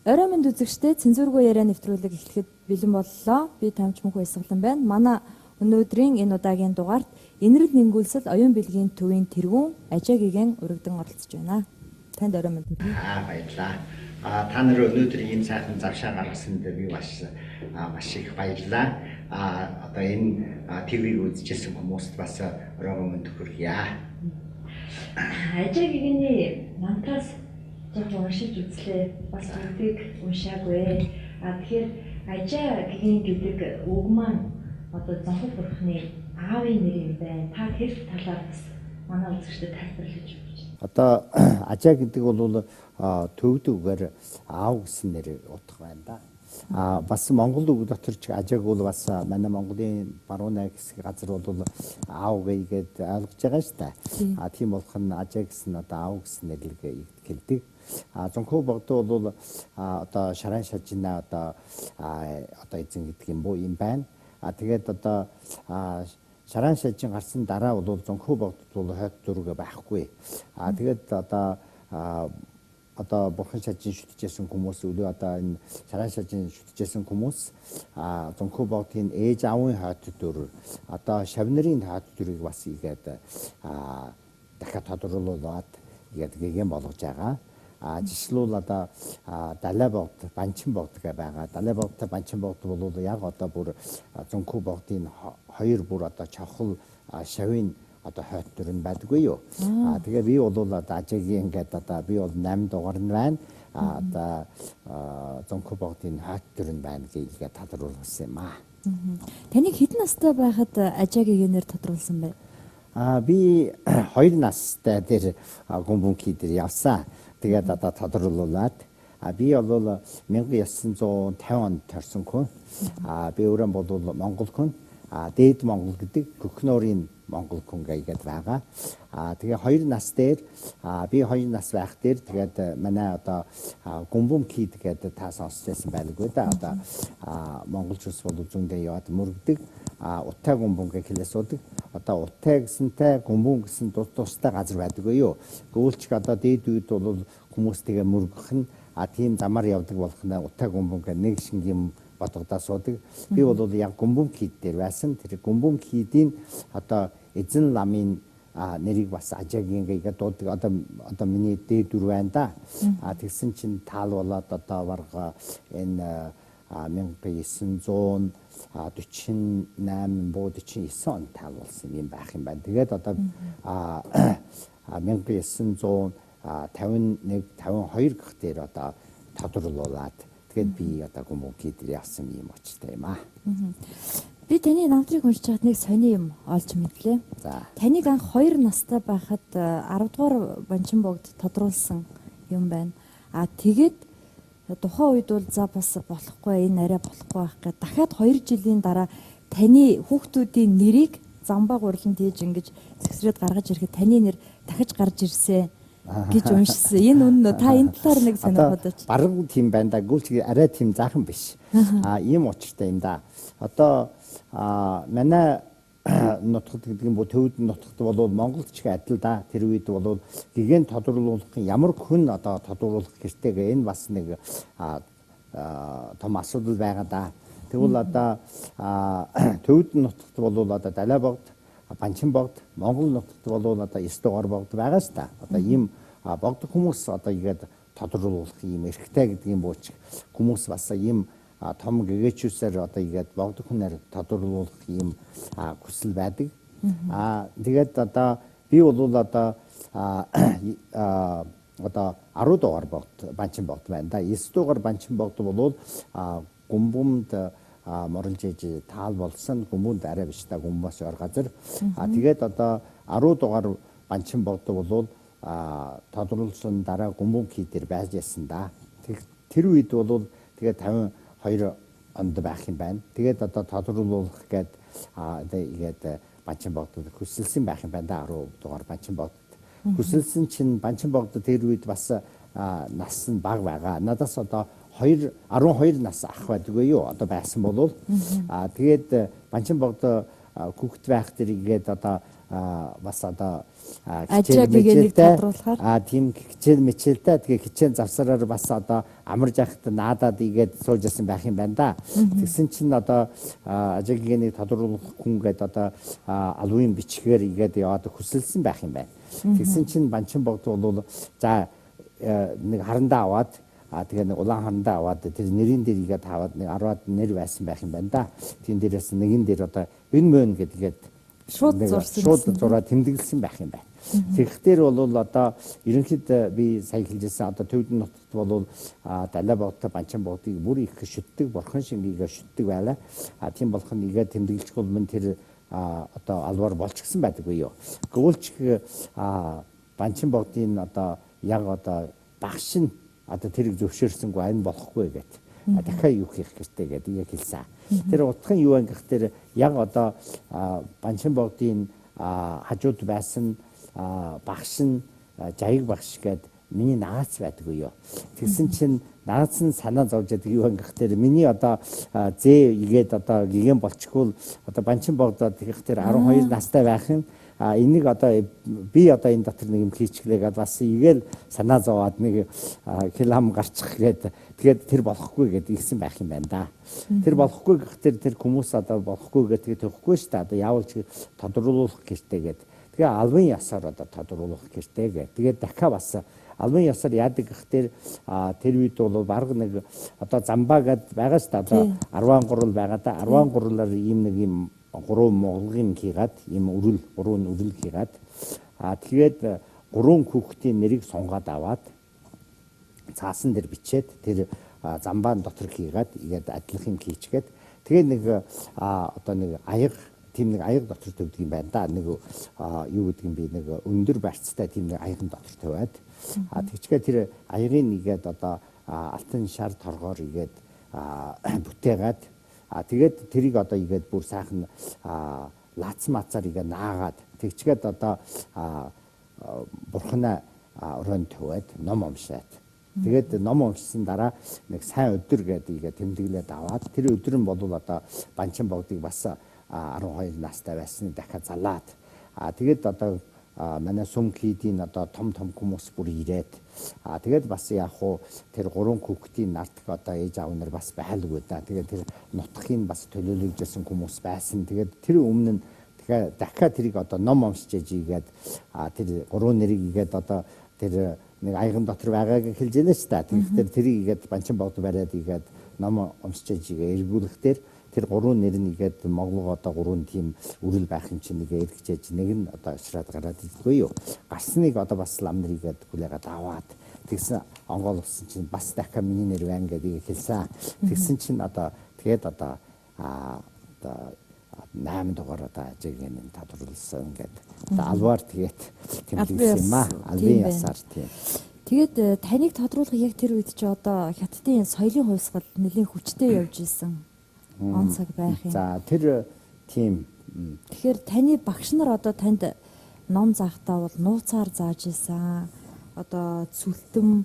Орой минь үзэгчтэй цензургүй яриа нэвтрүүлэг эхлэхэд бэлэн боллоо. Би Тамч мөнх баясгалан байна. Манай өнөөдрийн энэ удаагийн дугаарт Энэрл нэнгүүлсэл оюун бэлгийн төвийн тэргүүн Ажаагигийн урагдан оролцож байна. Танд орой минь төргий. Баярлалаа. Та нар өнөөдөр ийм сайхан завшаа гаргасанд би маш их баярлалаа. Одоо энэ ТV-г үзчихсэн хүмүүст бас орой минь төргий. Ажаагигийн намтаас жоохон уншиж үзлээ. Бас бүгдийг уншаагүй. Тэгэхээр Ажаагийн гэдэг үг маань одоо Зонхол бурхны аавын нэр юм байна. Та тэр талаар бас манай үзэгчдэд тайлбарлаж өгч. Одоо Ажаа гэдэг бол төвд үгээр аав гэсэн нэр утга байна да. Бас Монгол үг дотор ч Ажааг бол бас манай Монголын баруун найраг хэсэг газар бол аав гэгээд ойлгож байгаа шүү дээ. Тийм болох нь Ажаа гэсэн одоо аав гэсэн нэрлэг хэлдэг. Зонхол богд бол одоо шаран шажина одоо эзэн гэдэг юм байна. Тэгээд одоо шаран шажин гарсан дараа бол Зонхол богдод бол хойд зүрэг байхгүй. Тэгээд одоо бурхан шажин шүтжсэн хүмүүс үлээ одоо энэ шаран шажин шүтжсэн хүмүүс Зонхол богдын ээж аавын хойд зүрэг одоо шавнырын хойд зүрийг бас игээд дахиад тодруулаад игээд гэгэн болгож байгаа. Жишээлбэл одоо далай богд, банчин богд гэх байгаа. Далай богдтой банчин богд бол яг одоо бүр Зонхол богдын хоёр бүр одоо чавхал шавын одоо хойд дүр нь байдаггүй юу. Тэгээ би бол одоо Ажаагийн ингээд одоо би бол 8 дугаар нь байна. Одоо Зонхол богдын хойд дүр нь байна гэгээ тодруулсан юм аа. Таныг хэдэн настай байхад Ажаагийн нэр тодруулсан бэ? Би 2 настай дээр гомбонки дээр явсан. Тэгээд одоо тодруулуулаад би бол 1950 онд төрсөн хүн. Би өөрөө бол Монгол хүн. Дээд Монгол гэдэг Көхнөрийн Монгол хүн гэдэг байгаа. Тэгээ 2 нас дээр би 2 нас байх дээр тэгээд манай одоо гомбонки гэдэг та сонсчихсан байлгүй да. Одоо монголчууд бол зөндөө яваад мөргдөг. Утай гомбон гэх хэлээс удаг. Одоо утай гэсэнтэй гомбон гэсэн тустай газар байдаггүй юу. Гүйлч одоо дээд үед бол хүмүүс тэгээ мөргөх нь тийм замаар явдаг болох нь утай гомбон гэх нэг шингийн бодгодоо суудаг. Би бол яг гомбонки дээр байсан. Тэр гомбонкидийн одоо эзэн ламын нэрийг бас Ажаагийн гэдэг дуудаг. Одоо миний дээд дүр байна да. Тэгсэн чинь таал болоод одоо барга энэ 1948 49 он таал болсон юм байх юм байна. Тэгээд одоо 1951 52 гэх дээр одоо тодруулуулаад тэгээд би одоо гомбонки дээр явсан юм очтой юм аа. Би таны намтрыг уншиж чад нэг сони юм олж мэдлээ. Таныг анх 2 настай байхад 10 дугаар банчин богд тодруулсан юм байна. Тэгээд тухайн үед бол за бас болохгүй энэ арай болохгүй байх гэж дахиад 2 жилийн дараа таны хүүхдүүдийн нэрийг замбаа гурлан тийж ингэж зэгсрээд гаргаж ирэхэд таны нэр дахиж гарч ирсэн гэж уншсан. Энэ үнэн үү? Та энэ талаар нэг санаа бодооч. Бараг тийм байна да. Гүйлч арай тийм заахан биш. Ийм учиртай юм да. Одоо манай нутгад гэдэг юм бол төвд нутгад бол Монголч адил да. Тэр үед бол гэгэн тодруулуулах ямар хүн одоо тодруулах хэрэгтэй энэ бас нэг том асуудал байгаа да. Тэгвэл одоо төвд нутгад бол одоо далай богд, банчин богд, Монгол нутгад бол одоо 9 дугаар богд байгаа ш та. Одоо ийм богд хүмүүс одоо игээд тодруулах ийм эрхтэй гэдэг юм бууч хүмүүс бас ийм том гэгээчүүсээр одоо игээд богд хүнээр тодруулах ийм хүсэл байдаг. Тэгээд одоо би бол одоо 10 дугаар богд банчин богд байна да. 9 дугаар банчин богд бол гомбомд моронжиж таал болсон гомбонд арай биш та гомбоос ор газар. Тэгээд одоо 10 дугаар банчин богд бол тодруулсан дараа гомбонки дээр байж ясан да. Тэр үед бол тэгээд 52 онд байх юм байна. Тэгээд одоо тодруулах гээд тэгээд банчин богдод хүсэлсэн байх юм байна да 10 дугаар банчин богдод. Хүсэлсэн чинь банчин богдод тэр үед бас нас нь бага байгаа. Надаас одоо 12 нас ах байдаггүй юу? Одоо байсан болов. Тэгээд банчин богдод хүүхэд байх дээр игээд одоо бас одоо Ажаа бигэнийг тодруулахаар. тийм хичээл мичээлтэй тэгээ хичээл завсараар бас одоо амарж явахад наадаад игээд сууж ясан байх юм байна да. Тэгсэн чинь одоо ажаа гэгэнийг тодруулах хүн гээд одоо албан бичгээр игээд яваад хүсэлсэн байх юм байна. Тэгсэн чинь Банчин богд бол за нэг харандаа аваад тэгээ нэг улаан харандаа аваад тэр нэрийн дээр игээд таваад нэг 10-аад нэр байсан байх юм байна да. Тийм дээрээс нэгэн дээр одоо энэ мөн гэдгээд шууд зураад тэмдэглэсэн байх юм байна. Тэгэхээр бол одоо ерөнхийдөө би сая хэлжсэн одоо Төвдөн нутагт бол далай богдтой Банчин богдыг бүр их шүтдэг бурхан шиг игээ шүтдэг байлаа. Тийм болох нь игээ тэмдэглэж бол тэр одоо албаар болчихсон байдаггүй юу. Гүйлч Банчин богдын одоо яг одоо багш нь одоо тэрийг зөвшөөрсөнгүй ань болохгүй гэт. Дахиад юу хийх хэрэгтэй гэдэг яг хэлсэн. Тэр утгын юу ангих тэр яг одоо Банчин богдын хажууд байсан багш нь Жаяг багш гээд миний наац байдаггүй юу. Тэгсэн чинь наац нь санаа зовж яадаг юу ангих тэр миний одоо зээ игээд одоо гигэн болчихвол одоо Банчин богдод тэгэх тэр 12 настай байх нь энийг одоо би одоо энэ дотор нэг юм хийчихлээгээд бас игээл санаа зовоод нэг хилам гарчих гээд тэгээд тэр болохгүй гэдэг ирсэн байх юм байна да. Тэр болохгүй гэхдээ тэр хүмүүс одоо болохгүй гэдэг тэгэхгүй шүү дээ. Одоо яавал ч тодруулах гэртэй гээд тэгээ албан ёсоор одоо тодруулах гэртэй гээд тэгээд дахиад бас албан ёсоор яадаг гэхээр тэр үед бол бараг нэг одоо замбаа гээд байгаа шүү дээ. Одоо 10 гурал байгаа да. 10 гуралаар ийм нэг юм 3 монголын хийгээд ийм гурван өрөл хийгээд тэгээд 3 хүүхдийн нэрийг сунгаад аваад цаасан дээр бичээд тэр замбаан дотор хийгээд игээд адилхан хийчгээд тэгээд нэг одоо нэг аяг тийм нэг аяг дотор төвдөг юм байна да. Нэг юу гэдэг юм би нэг өндөр барьцтай тийм нэг аягын дотор тавиад тэгчгээ тэр аягыг игээд одоо алтан шар торгоор игээд бүтээгээд тэгээд тэрийг одоо игээд бүр сайхан лац мацаар игээ наагаад тэгчгээд одоо бурхнаа өрөөнд тавиад ном уншаад тэгээд ном уншсан дараа нэг сайн өдөр гэдэг игээ тэмдэглээд аваад тэр өдөр нь бол одоо Банчин богдыг бас 12 настай байсан дахиад залаад тэгээд одоо манай сум хийдийн одоо том хүмүүс бүр ирээд тэгээд бас яг хуу тэр 3 хүүхдийн нарт одоо ээж аав нар бас байлгүй да. Тэгээд тэр нутгийн бас төлөөлөгжсэн хүмүүс байсан. Тэгээд тэр өмнө нь дахиад тэрийг одоо ном уншиж ийгээд тэр 3 нэрийг игээд одоо тэр нэг аяган дотор байгааг хэлж байна шүү дээ. Тэгэхээр тэрийг игээд Банчин богд бариад игээд ном уншиж ийгээ эргүүлэхдээ тэр 3 нэр нь игээд Монгол одоо 3 тийм үрэл байх юм чинь нэг эргэжээж нэг нь одоо шраад гараад идэггүй юу. Гарсныг одоо бас лам нарыгээд хүлээгээд аваад тэгсэн онгоолгосон чинь бас дахиад миний нэр байна гэдгийг хэлсэн. Тэгсэн чинь одоо тэгээд одоо 8 дугаар одоо ажигийн тодруулсан гэдэг. Албаар тэгээд тэмдэглэсэн юм аа. Албан ёсоор тийм. Тэгээд таныг тодруулах яг тэр үед чи одоо хятадын соёлын хувьсгал нэлээд хүчтэй явж исэн. Онцог байх юм. За тэр тийм. Тэгэхээр таны багш нар одоо танд ном заахтаа бол нууцаар зааж исэн. Одоо Цүлтэм,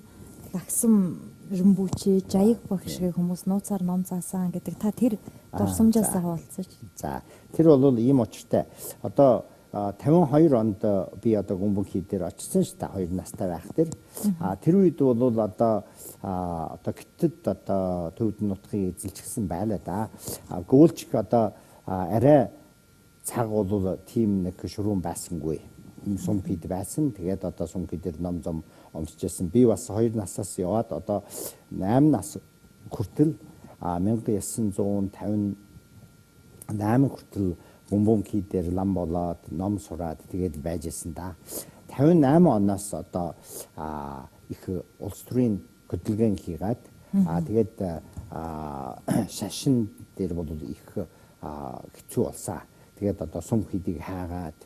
Лагсам Римбүчи, Жаяг багш гэх хүмүүс нууцаар ном заасан гэдэг та тэр дурсамжаас хаваалцаж. За тэр бол ийм учиртай. Одоо 52 онд би одоо Гүмбэнхий дээр очсон шүү дээ 2 настай байх дээр. Тэр үед бол одоо гэтэд одоо Төвдөн нутгийг эзэлчихсэн байлаа да. Гүйлч одоо арай цаг бол тийм нэг ширүүн байсангүй. Сум хийд байсан. Тэгээд одоо сум хийдэр ном зам уншижсэн. Би бас 2 насаас яваад одоо 8 нас хүртэл 1958 хүртэл Гүмбэнхий дээр лам болоод ном сураад тэгээд байж исэн да. 58 оноос одоо их улс төрийн хөдөлгөөн хийгээд тэгээд шашин дээр бол их хэцүү болсон. Тэгээд одоо сум хийдийг хаагаад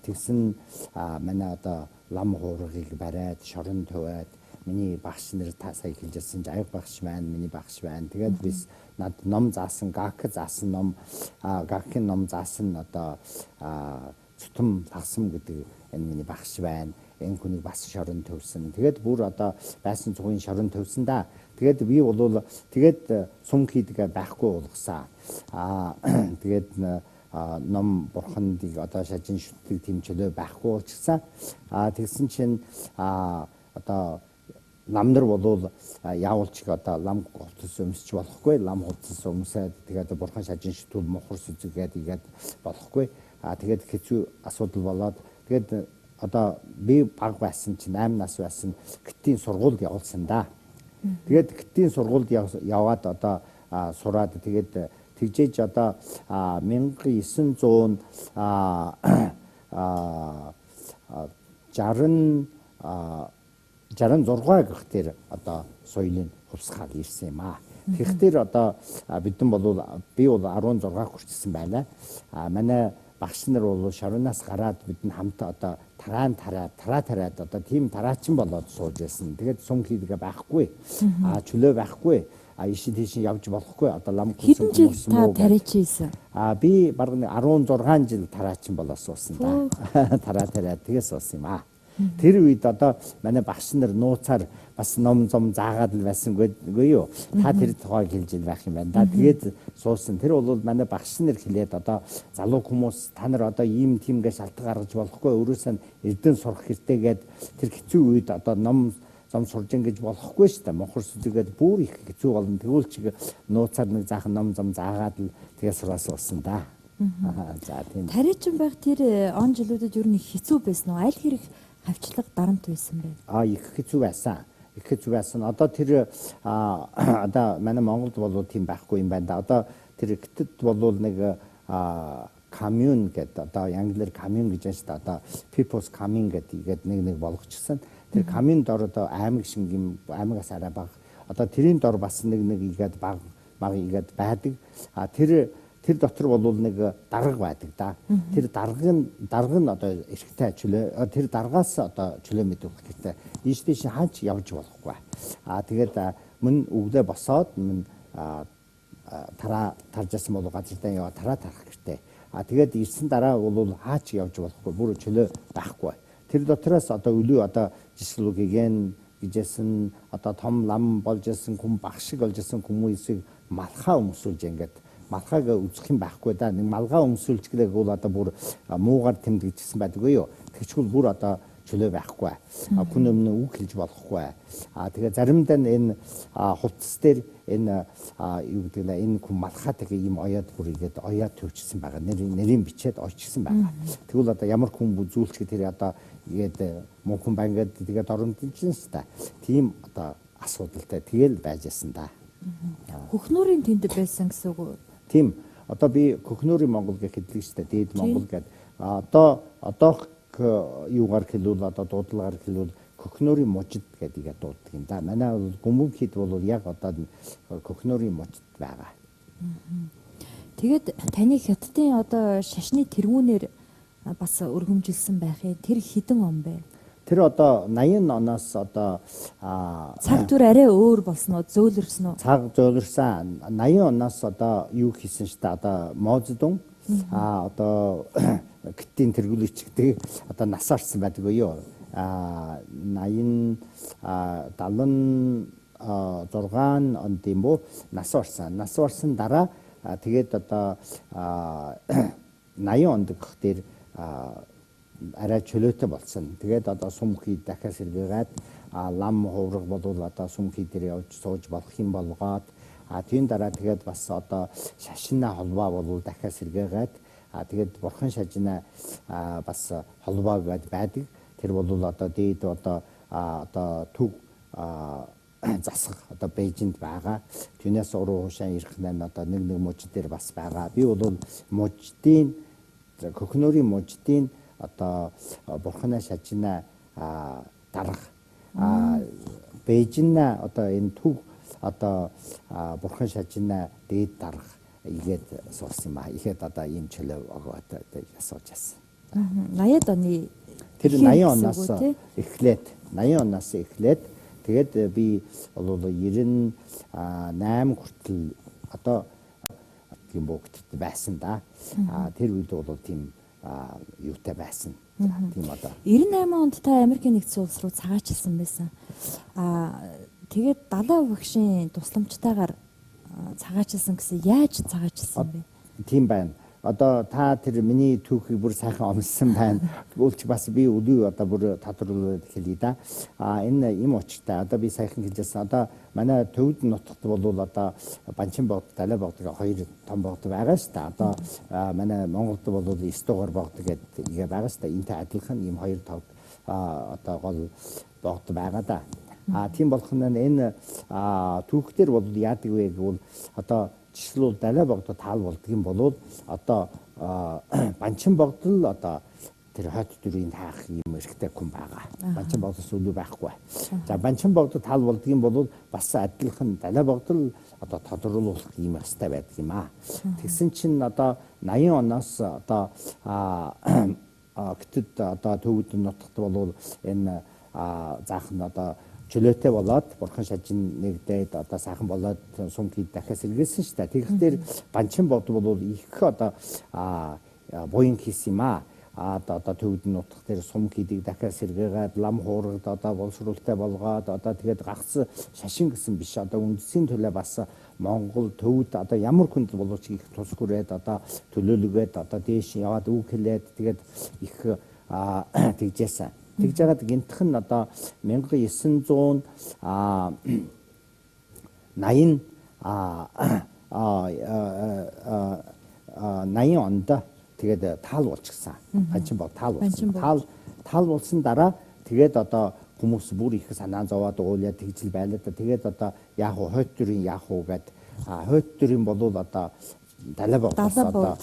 тэгсэн манай одоо лам хуургыг бариад шорон тавиад миний багш нар та сая хэлжсэн Жаяг багш маань миний багш байна. Тэгээд бис над ном заасан гак заасан ном гакын ном заасан одоо Цүлтэм Лагсам гэдэг энэ миний багш байна. Энэ хүнийг бас шорон төвсөн. Тэгээд бүр одоо байсан цугийн шорон төвсөн да. Тэгээд би бол тэгээд сум хийдгээ байхгүй болгосон. Тэгээд ном бурхандыг одоо шажин шүтдэг тийм чөлөө байхгүй болчихсан. Тэгсэн чинь одоо ламнар болвол яавалч одоо лам хувцас өмсч болохгүй, лам хувцас өмсөд тэгээд бурхан шажин шүтвэл мохор сүзгээд игээд болохгүй. Тэгээд хэцүү асуудал болоод тэгээд одоо би баг байсан чинь 8 нас байсан гитийн сургуульд явуулсан да. Тэгээд гитийн сургуульд яваад одоо сураад тэгээд тэгжээж одоо 1960 66 гэх тэр одоо соёлын хувьсгаад ирсэн юм аа. Тэгэхээр одоо бидэн бол би бол 16 хүрчихсэн байна. Манай багш нар бол шороноос гараад бидэн хамт одоо тараад одоо тийм тараачин болоод сууж байсан. Тэгээд сум хийдгээ байхгүй. Чөлөө байхгүй. Ишин тийшин явж болохгүй. Одоо лам хэдэн жил та тараачихсан? Би бараг 16 жил тараачин болоод суусан да. Тараад тэгээс суусан юм аа. Тэр үед одоо манай багш нар нууцаар бас ном зом заагаад л байсангүй юу. Та тэр тухайг хэлж ил байх юм байна да. Тэгээд суусан. Тэр бол манай багш нар хэлээд одоо залуу хүмүүс та нар одоо ийм тиймгээ шалтгаан гаргаж болохгүй. Өөрөөсөө эрдэн сурах хэрэгтэйгээд тэр хэцүү үед одоо ном зам сурж ингэж болохгүй шүү дээ. Мохор сүзгээд бүр их хэцүү болно. Тэгвэл ч нууцаар нэг заахан ном зам заагаад л тэгээд сураас суусан да. За тийм. Тариачин байх тэр он жилүүдэд ер нь хэцүү байсан уу? Аль хэрэг хавчлаг дарамт байсан бэ? Их хэцүү байсан. Их хэцүү байсан. Одоо тэр одоо манай Монголд бол тийм байхгүй юм байна да. Одоо тэр гэтэд бол нэг коммун гэдэг одоо англиар коммун гэж байна шүү дээ. Одоо people's commune гэдэг нэг болгочихсон. Тэр коммунд дор одоо аймаг шиг юм аймагаас арай бага. Одоо тэрийн дор бас нэг игээд бага игээд байдаг. Тэр дотор бол нэг дарга байдаг да. Тэр дарга нь одоо эрхтэй чөлөө тэр даргаас одоо чөлөө мэдүүлэх хэрэгтэй. Ийш хаач явж болохгүй. Тэгээд мөн өглөө босоод мөн таржсан бол газартаа яваа тарах хэрэгтэй. Тэгээд ирсэн дараа бол хаач явж болохгүй. Бүр чөлөө байхгүй. Тэр дотроос одоо өлөө одоо жишрүү гэгэн гэжсэн одоо том лам болж исэн хүм багш шиг болж исэн хүмүүсийг малхаа өмсүүлж ингээд малхааг үзэх юм байхгүй да. Нэг малгай өмсүүлж гэлэг бол одоо бүр муугар тэмдэгдсэн байдгүй юу. Тэгчгүүл бүр одоо чөлөө байхгүй. Хүн өмнө үг хэлж болохгүй. Тэгээ заримдаа энэ хувцас дээр энэ юу гэдэг нь энэ хүн малхаатай ийм ояад бүр игээд ояад төвчсөн байгаа. Нэрийн бичээд очсон байгаа. Тэгвэл одоо ямар хүн үзүүлчих тэр одоо игээд мөнхөн бангаад тэгээд оромдчихсан шүү дээ. Тийм одоо асуудалтай тэгэл байж байсан да. Хөхнүүрийн тэнд байсан гэсэн үг үү? Тийм. Одоо би Хөхнүүрийн Монгол гэж хэлдэг шүү дээ. Дээд Монгол гэдэг. Одоо юугаар хэлвэл одоо дуудлагаар хэлвэл Хөхнүүрийн мужид гэдэг дууддаг юм да. Манай гүмбэн хэд бол яг одоо Хөхнүүрийн мужид байгаа. Тэгээд таны хятадын одоо шашны тэргүүнээр бас өргөмжилсэн байхын тэр хэдэн он бэ? Тэр одоо 80 оноос одоо цаг түр арай өөр болсон уу? Зөөлрсөн үү? Цаг зөөлрсөн. 80 оноос одоо юу хийсэн шүү дээ. Одоо Моздун одоо гитийн тэргүүлэгчдэг одоо нас орсон байдгүй юу? 80 76 онд юм бо нас орсон. Нас орсон дараа тэгээд одоо 80 онд гэх дээр арай чөлөөтэй болсон. Тэгээд одоо сум хий дахиад сэргээгээд лам хувраг болвол одоо сум хий дээр явж сууж болох юм болгоод тийм дараа тэгээд бас одоо шашинаа холбоо болвол дахиад сэргээгээд тэгээд бурхан шажина бас холбоо гэдэг байдаг. Тэр бол одоо дээд одоо төв засаг одоо Бээжинд байгаа. Түүнээс уруу хуушаа ирэх нь одоо нэг мужид дээр бас байгаа. Би бол мужидын Хөхнүүрийн мужидын одоо бурханаа шажина дарга Бээжинна одоо энэ төв одоо бурхан шажина дээд дарга игээд суулсан юм аа. Ихэд одоо ийм чөлөө өгөөд асууж байсан. 80-ад оны тэр 80 оноос эхлээд 80 оноос эхлээд тэгээд би бол 98 хүртэл одоо тийм богдод байсан да. Тэр үед бол тийм юутай байсан. Тийм одоо 98 онд та Америкийн нэгдсэн улс руу цагаачилсан байсан. Тэгээд далаа багшийн тусламжтайгаар цагаачилсан гэсэн яаж цагаачилсан бэ? Тийм байна. одоо та тэр миний түүхийг бүр сайхан онлсан байна. Тэгвэл ч бас би өдөө одоо бүр тодруулаад хэлье да. Энэ юм учиртай. Одоо би сайхан хэлжсэн. Одоо манай Төвд нутагт бол одоо Банчин богд, Далай богд хоёр том богд байгаа шүү дээ. Одоо манай Монголд бол 9 дугаар богд гэдэг байгаа шүү дээ. Энтэй адилхан ийм хоёр тав одоо гол богд байгаа да. Тийм болох нь энэ түүхтэр бол яадаг вэ гэвэл одоо жишээлбэл Далай богдод таал болдгийм болвол одоо Банчин богдол одоо тэр хойд дөрвийн таах юм эрхтэй хүн байгаа. Банчин богдоос өлөө байхгүй. За Банчин богдод таал болдгийм болвол бас адилхан Далай богдол одоо тодруулах юм хэвээр байдаг юм аа. Тэгсэн чинь одоо 80 оноос одоо гэтэд одоо Төвд нутагт болвол энэ заах нь одоо чөлөөтэй болоод бурхан шажин нэгдээд одоо сайхан болоод сумгид дахиад сэргээсэн шүү дээ. Тэгэхээр Банчин богд бол их одоо буян хийсэн юм аа. Одоо Төвд нутагт тэр сумгидыг дахиад сэргээгээд лам хуурагд одоо боловсруулалтай болгоод одоо тэгээд гагц шашин гэсэн биш одоо үндэсийн төлөө бас Монгол Төвд одоо ямар хүнд боловч их тус хүрээд одоо төлөөлөгөөд одоо дээш яваад үг хэлээд тэгээд их тэгжээсэн. Тэгж яагаад гинтхэн нь одоо 1980 онд тэгээд таал болчихсан. Банчин богд таал болсон. Таал болсон дараа тэгээд одоо хүмүүс бүр их санаа зовоод уулаа тэгжил байлаа да. Тэгээд одоо яах вэ? Хойд дөрийн яах вэ гэд хойд дөрийн болвол одоо Далай богдоос одоо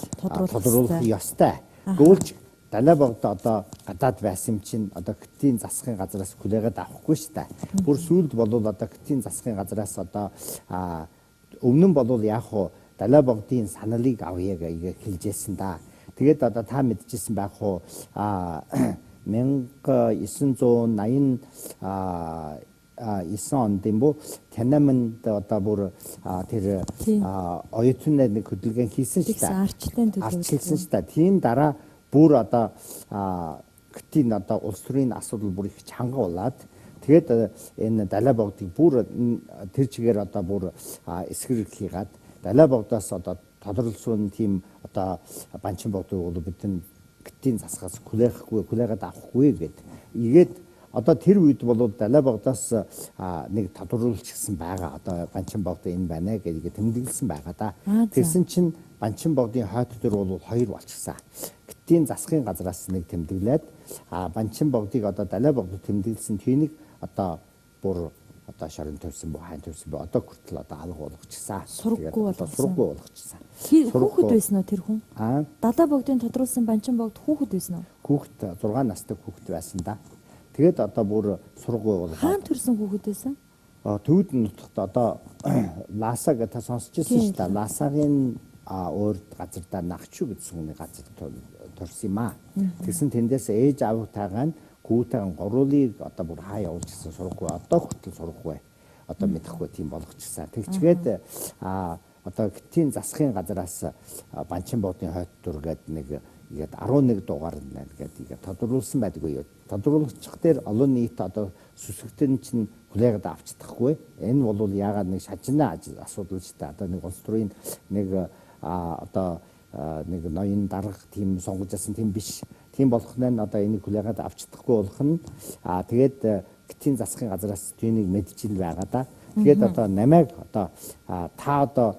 тодруулах ёстой. Гүйлж Далай богд одоо гадаад байсан чинь одоо Хэтийн засгийн газраас хүлээгээд авахгүй шүү дээ. Бүр сүүлд болвол одоо Хэтийн засгийн газраас одоо өмнө нь болвол яах вэ? Далай богдын саналыг авъя гэж хэлжсэн да. Тэгээд одоо та мэдчихсэн байх уу? 1989 онд юм бо Тянаманд одоо бүр тэр оюутны нэг хөдөлгөөн хийсэн шүү дээ. Арчлсан шүү дээ. Тийм дараа бүр одоо Хэтийн одоо улс төрийн асуудал бүр их чанга болоод тэгээд энэ Далай богдыг бүр тэр чигээр одоо бүр эсгэрэг хийгээд Далай богдоос одоо тодорлсон тийм одоо Банчин богдыг бол бидний Хэтийн засгаас хүлээгээд авахгүй гээд одоо тэр үед бол Далай богдоос нэг тодруулчихсан байгаа. Одоо Банчин богд энэ байна гэдэг тэмдэглэсэн байгаа да. Тэгсэн чинь Банчин богдын хойд төр бол хоёр болчихсон. Хэтийн засгийн газраас нэг тэмдэглээд Банчин богдыг одоо Далай богдод тэмдэглэсэн түүнийг одоо бүр одоо шарын төвсөн бо хайн төвсөн бо одоо хүртэл одоо алга болгочихсан. Сургаггүй болгочихсан. Хүүхэд байсан уу тэр хүн? Далай богдын тодруулсан Банчин богд хүүхэд байсан уу? Хүүхэд 6 настай хүүхэд байсан да. Тэгээд одоо бүр сургаггүй болгоо. Хаан төрсэн хүүхэд байсан? Төвд нутагт одоо Ласа гэж та сонсчихсан шүү дээ. Ласагийн урд газар да Нагчуу гэсэн хүний газар төрсөн юм аа. Тэгсэн тэндээс ээж аавтайгаа гүүтэн гуруулыг одоо бүр хаа явуулчихсан сургаггүй. Одоо хүртэл сургаггүй. Одоо мэдэхгүй тийм болгочихсан. Тэгчгээд одоо Хэтийн засгийн газраас Банчин богдын хойд дүргээд нэг 11 дугаар гэдэг тодруулсан байдгүй юу. Тодруулах дээр олон нийт одоо сүсгтэн чинь хүлээгээд авчдахгүй. Энэ бол яагаад нэг шажинаа асуудал шүү дээ. Одоо нэг улс төрийн нэг одоо нэг ноён дарга тийм сонгож асан тийм биш. Тийм болох нь одоо энийг хүлээгээд авчдахгүй болох нь тэгээд Хэтийн засгийн газраас түүнийг мэдчил байгаа да. Тэгээд одоо намайг одоо та одоо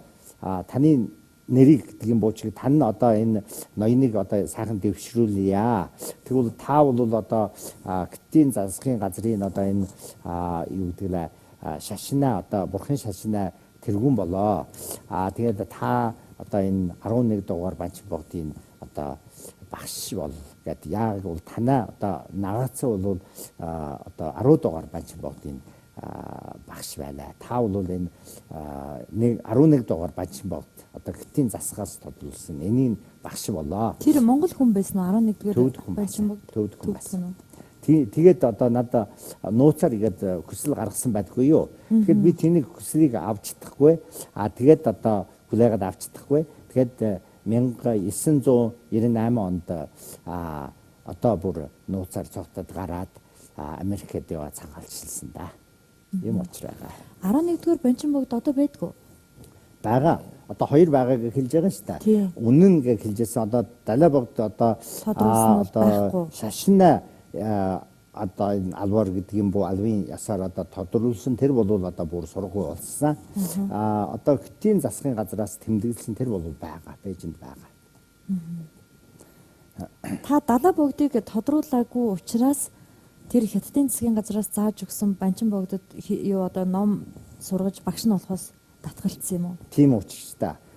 таны нэрийг гэдэг юм бууч тань одоо энэ ноёныг одоо сайхан дэвшрүүлье. Тэгвэл та бол одоо Хэтийн засгийн газрын одоо энэ юу гэдэг лээ шашинаа одоо бурхан шашинаа тэргүүн болоо. Тэгээд та одоо энэ 11 дугаар Банчин богдын одоо багш бол гэд яг бол танаа одоо нагаацаа бол одоо 10 дугаар Банчин богдын багш байлаа. Та бол энэ 11 дугаар Банчин богд одоо Хэтийн засгаас тодруулсан энийн багш болоо. Тэр Монгол хүн байсан уу? 11 дугаар Банчин богд төвд хүн байсан. Тэгээд одоо надад нууцаар игээд хүсэл гаргасан байдгүй юу. Тэгэхээр би тэнийг хүслийг авч чадахгүй. Тэгээд одоо хүлээгээд авч чадахгүй. Тэгээд 1998 онд одоо бүр нууцаар цогтод гараад Америкт яваа цангалчилсан да. Юм учраас байгаа. 11 дугаар Банчин богд одоо байдгүй. Бага. одоо хоёр байгааг хэлж байгаа шүү дээ. Тийм. Үнэн гэж хэлжсэн одоо Далайбогд одоо Тодруулсан бол байхгүй. шашина одоо энэ албаар гэдэг юм буу албын ясаар одоо тодруулсан тэр бол одоо бүр сургуу болсон. Одоо Хятадын засгийн газраас тэмдэглэсэн тэр бол байгаа, Бээжинд байгаа. Та Далайбогдыг тодруулаагүй учраас тэр Хятадын засгийн газраас зааж өгсөн Банчин богдод юу одоо ном сургаж багш нь болохоос татгалцсан юм уу? Тийм учраас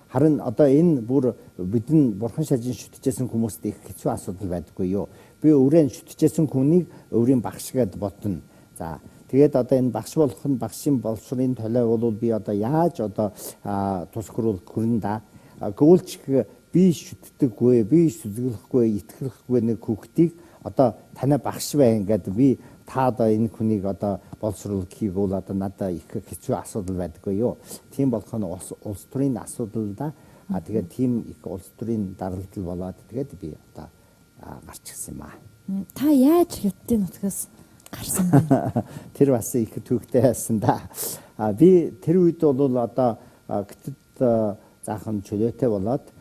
харин одоо энэ бүр бидний бурхан шажин шүтжсэн хүмүүст их хэцүү асуудал байдаггүй юу? Би өөрөө шүтжсэн хүнийг өөрийн багш гэд бодно. За тэгээд одоо энэ багш болох нь багшийн боловсрын төлөө бол би одоо яаж одоо тус хүрэн да. Гүйлч би шүтдэггүй, би сүзгэлэхгүй, итгэхгүй нэг хүүхдийг одоо танай багш бай ингээд би та одоо энэ хүнийг одоо боловсруулахыг бол одоо надад их хэцүү асуудал байдаггүй юу. Тийм болох нь улс төрийн асуудал да. Тэгээд тийм их улс төрийн даралдал болоод тэгээд би одоо гарч ирсэн юм аа. Та яаж Хятадын нутгаас гарсан бэ? Тэр бас их төвхтэй байсан да. Би тэр үед бол одоо Хятад заахан чөлөөтэй болоод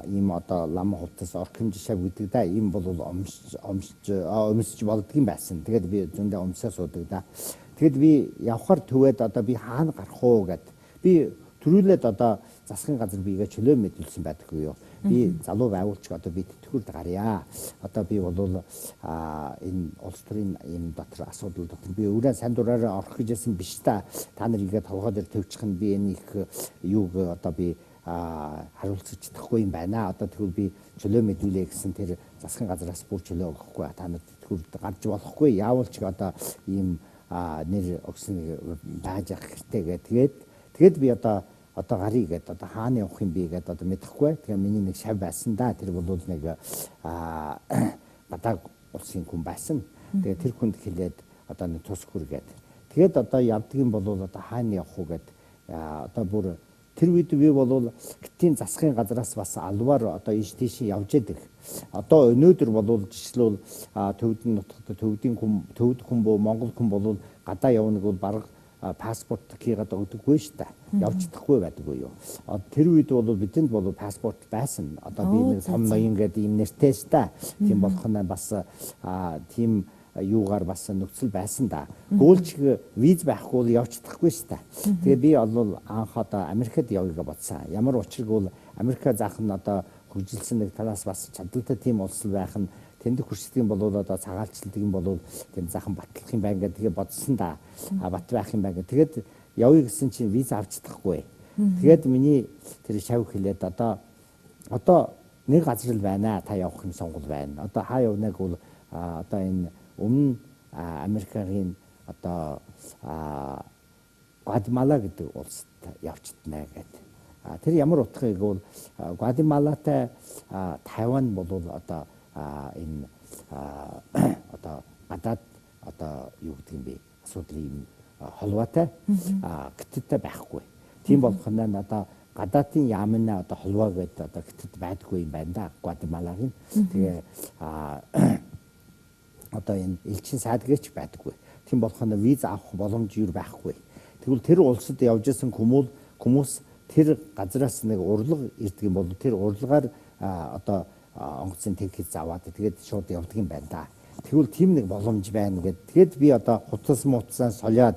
ийм одоо лам хувцас орхим жишээ гэдэг да. Ийм бол өмсөж болдгийм байсан. Тэгээд би зөндөө өмсөө суудаг да. Тэгэд би явхаар төвөөд одоо би хаана гарах уу гэд би төрүүлээд одоо засгийн газар бигээ чөлөө мэдүүлсэн байдаггүй юу. Би залуу байгуулч одоо би тэтгэврт гарья. Одоо би бол энэ улс төрийн юм дотор асуудал дотор би өөрөө сайн дураараа орох гэжсэн биш та. Та нарыгээ толгой дээр төвчих нь би энэ их юуг одоо би хариулцаж чадахгүй юм байна. Одоо тэгвэл би чөлөө мэдүүлээ гэсэн тэр засгийн газраас бүр чөлөө өгөхгүй. Та нарт тэтгэврт гарч болохгүй. Яавал ч одоо ийм нэр өгсөн байж ах хэрэгтэй тэгээд би одоо гарыг гээд одоо хаана явах юм бэ гээд одоо мэдэхгүй. Тэгээ миний нэг шав байсан да. Тэр бол нэг гадаг улсын хүн байсан. Тэгээ тэр хүнд хэлээд одоо нэг тус хүргээд. Тэгээд одоо явдгийн бол одоо хаана явах уу гээд одоо бүр тэр үед би бол Хятадын засгийн газраас бас албаар одоо ийш тийш явж идэг. Одоо өнөөдөр бол жишээлбэл төвдөн нутагт төвд хүн боо Монгол хүн бол гадаа явна гэвэл бараг паспорт хийгээд өгдөггүй шүү дээ. Явж чадахгүй байдаггүй юу. Тэр үед бол бидэнд бол паспорт байсан. Одоо би нэг том ноён гэдэг юм нэртэй шүү дээ. Тийм болох нь бас тийм юугаар бас нөхцөл байсан да. Гүйлч виз байхгүй бол явж чадахгүй шүү дээ. Тэгээ би бол анх одоо Америкт явъя гэж бодсон. Ямар учирг бол Америк заах нь одоо хөгжилсэн нэг талаас бас чадaltaй тийм улс байх нь тэнд хүрсдэг юм бол одоо цагаалчилдаг юм бол тэнд захан батлах юм байна гэдэг бодсон да. Бат байх юм байна. Тэгээд явъя гэсэн чинь виз авч чадахгүй. Тэгээд миний тэр шав хэлээд одоо нэг газар л байна. Та явах юм сонгол байна. Одоо хаа явнаг бол одоо энэ өмнө Америкийн одоо Гватемала гэдэг улсад явчихна гэдэг. Тэр ямар утгыг бол Гватемалатай Тайван бол одоо энэ одоо гадаад одоо юу гэдэг юм бэ? Асуудлын холбоотой Хятадтай байхгүй. Тийм болох нь одоо гадаадын яамна одоо холбоо гэдэг одоо Хятад байдаггүй юм байна да. Гватемалагийн. Тэгээ одоо энэ элчин саадгаач байдаггүй. Тийм болох нь виз авах боломж юу байхгүй. Тэгвэл тэр улсад явж исэн хүмүүс тэр газраас нэг урлаг ирдэг юм бол тэр урлагаар одоо онгоцын техник аваад тэгээд шууд явдаг юм байна да. Тэгвэл тийм нэг боломж байна гэд. Тэгээд би одоо хутас муцсан солиод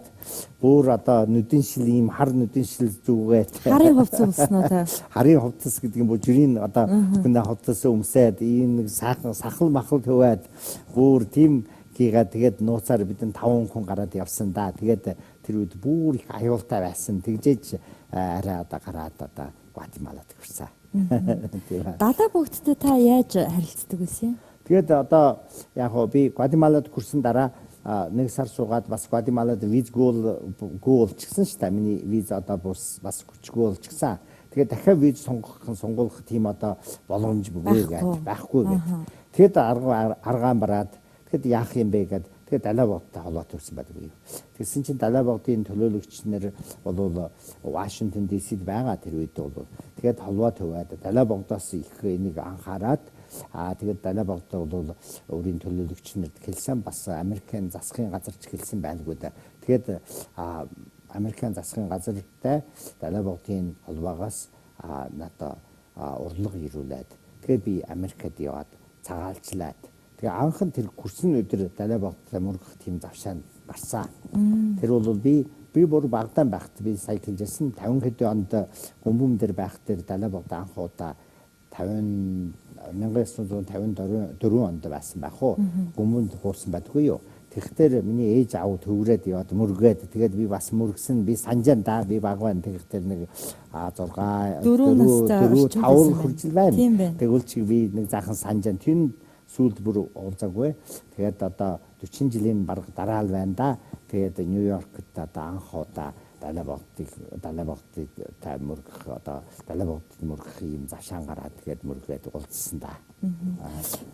бүр одоо нүдэн шил ийм хар нүдэн шил зүгээд харын хувцас өмснө та. Харын хувцас гэдэг юм бо жирийн одоо хүнээ хувцас өмсөд ийм нэг сахал махал төвөөд бүр тийм хийгээд тэгээд нууцаар бидэн 5 хүн гараад явсан да. Тэгээд тэр үед бүр их аюултай байсан. Тэгжээж арай одоо гараад одоо Гватемалад хүрсэн. Далайбогдтой та яаж харилцдаг вэ? Тэгээд одоо яг хоо би Гватемалад хүрсэн дараа нэг сар суугаад бас Гватемалад виз гуулчихсан шүү дээ. Миний виз одоо бас хүчгүй болчихсан. Тэгээд дахиад виз сонгох тийм одоо боломж байхгүй гэдэг. Тэгэд аргаан бараад тэгэд яах юм бэ гэд тэгээд Далайбогдтой холбоотой хүрсэн байдаг. Тэгсэн чинь Далайбогдын төлөөлөгч нар бол Вашингтон ДС-д байгаа тэр үед бол тэгээд холбоо төвөөд Далайбогдоос их энийг анхаарад тэгээд Далайбогдтой бол өөрийн төлөөлөгч нарт хэлсэн бас Америкийн засгийн газарч хэлсэн байлгүй да. Тэгээд Америкийн засгийн газартай Далайбогдын холбоогоос надаа урлаг ирүүлээд тэгээд би Америкт яваад цагаалжлаад тэгээ анхан тэр хүрсэн өдөр далай багтаа мөргөх тийм завшаанд гарсан. Тэр бол би бүр багтаан байхад би сая хэлжсэн 50 хэдэн онд гүмбүм дээр байх дээр далай багтаа анх удаа 1954 онд байсан байх уу. Гүмбүнд хуурсан байдгүй юу. Тэгэхээр миний ээж аав төврээд яваад мөргөөд тэгээд би бас мөргсөн би санжаан да би баг байна тэгэхээр нэг 6 4 5 хүртэл байна. Тэгвэл чи би нэг заахан санжаан тийм сүүлд бүр уулзаагүй. Тэгээд одоо 40 жилийн бараг дараа л байна да. Тэгээд Нью-Йоркт одоо анх удаа далай багтыг мөргөх одоо далай багтыг мөргөх юм завшаан гараад тэгээд мөргөөд уулзсан да.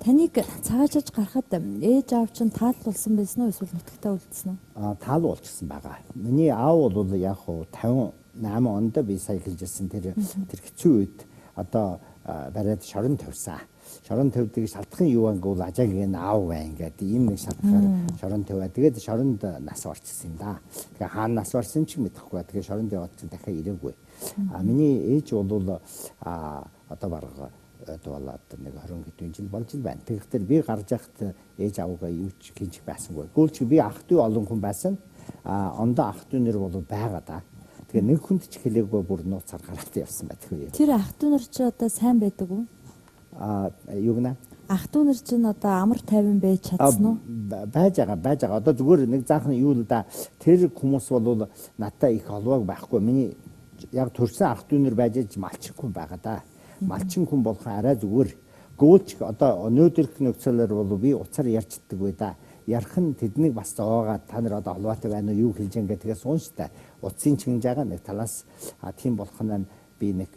Таныг цагаажж гарахад ээж аав чинь таалуулсан байсан уу эсвэл нутагтаа үлдсэн үү? Таалуулсан байгаа. Миний аав бол яг хуу 58 онд би сая хэлжсэн тэр хэцүү үед одоо барайд шорон тавьсан. Шорон тавьдаг шалтгаан юу ангуул ажаагийн аав бай ингээд ийм нэг шалтгаан шорон тавиа. Тэгээд шоронд нас орчихсон юм да. Тэгээ хаана нас орсон ч мэдэхгүй. Тэгээ шоронд яваад чинь дахиад ирээгүй. Миний ээж бол одоо бараг болоод нэг 20 хэдэн жил болж байна. Тэгэхээр би гарч яхад ээж аавгаа юу ч хинч байсангүй. Гүйлч би ах トゥ олон хүн байсан. Ондоо ах トゥ нэр бол байгаа да. Тэгээ нэг хүнд ч хэлээгүй бүр нууцаар гараад явсан байдгүй. Тэр ах トゥ нар ч одоо сайн байдаг уу? Юу гэнэ? Ах トゥ нар чинь одоо амар тайван байж чадсан уу? Байж байгаа. Одоо зүгээр нэг заахан юу л да. Тэр хүмүүс бол надтай их холбоог байхгүй. Миний яг төрсэн ах トゥ нар байж малчихгүй байгаа да. Малчин хүн болох арай зүгээр. Гүйлч одоо өнөөдрөх нөхцөлөөр бол би уцаар ярьцдаг бай да. Ярих нь тэднийг бас зовоогоод та нар одоо холбоотой байна уу юу хэлж ингээ тэгээс уунштай. Утсын чинж байгаа нэг талаас тийм болох нь би нэг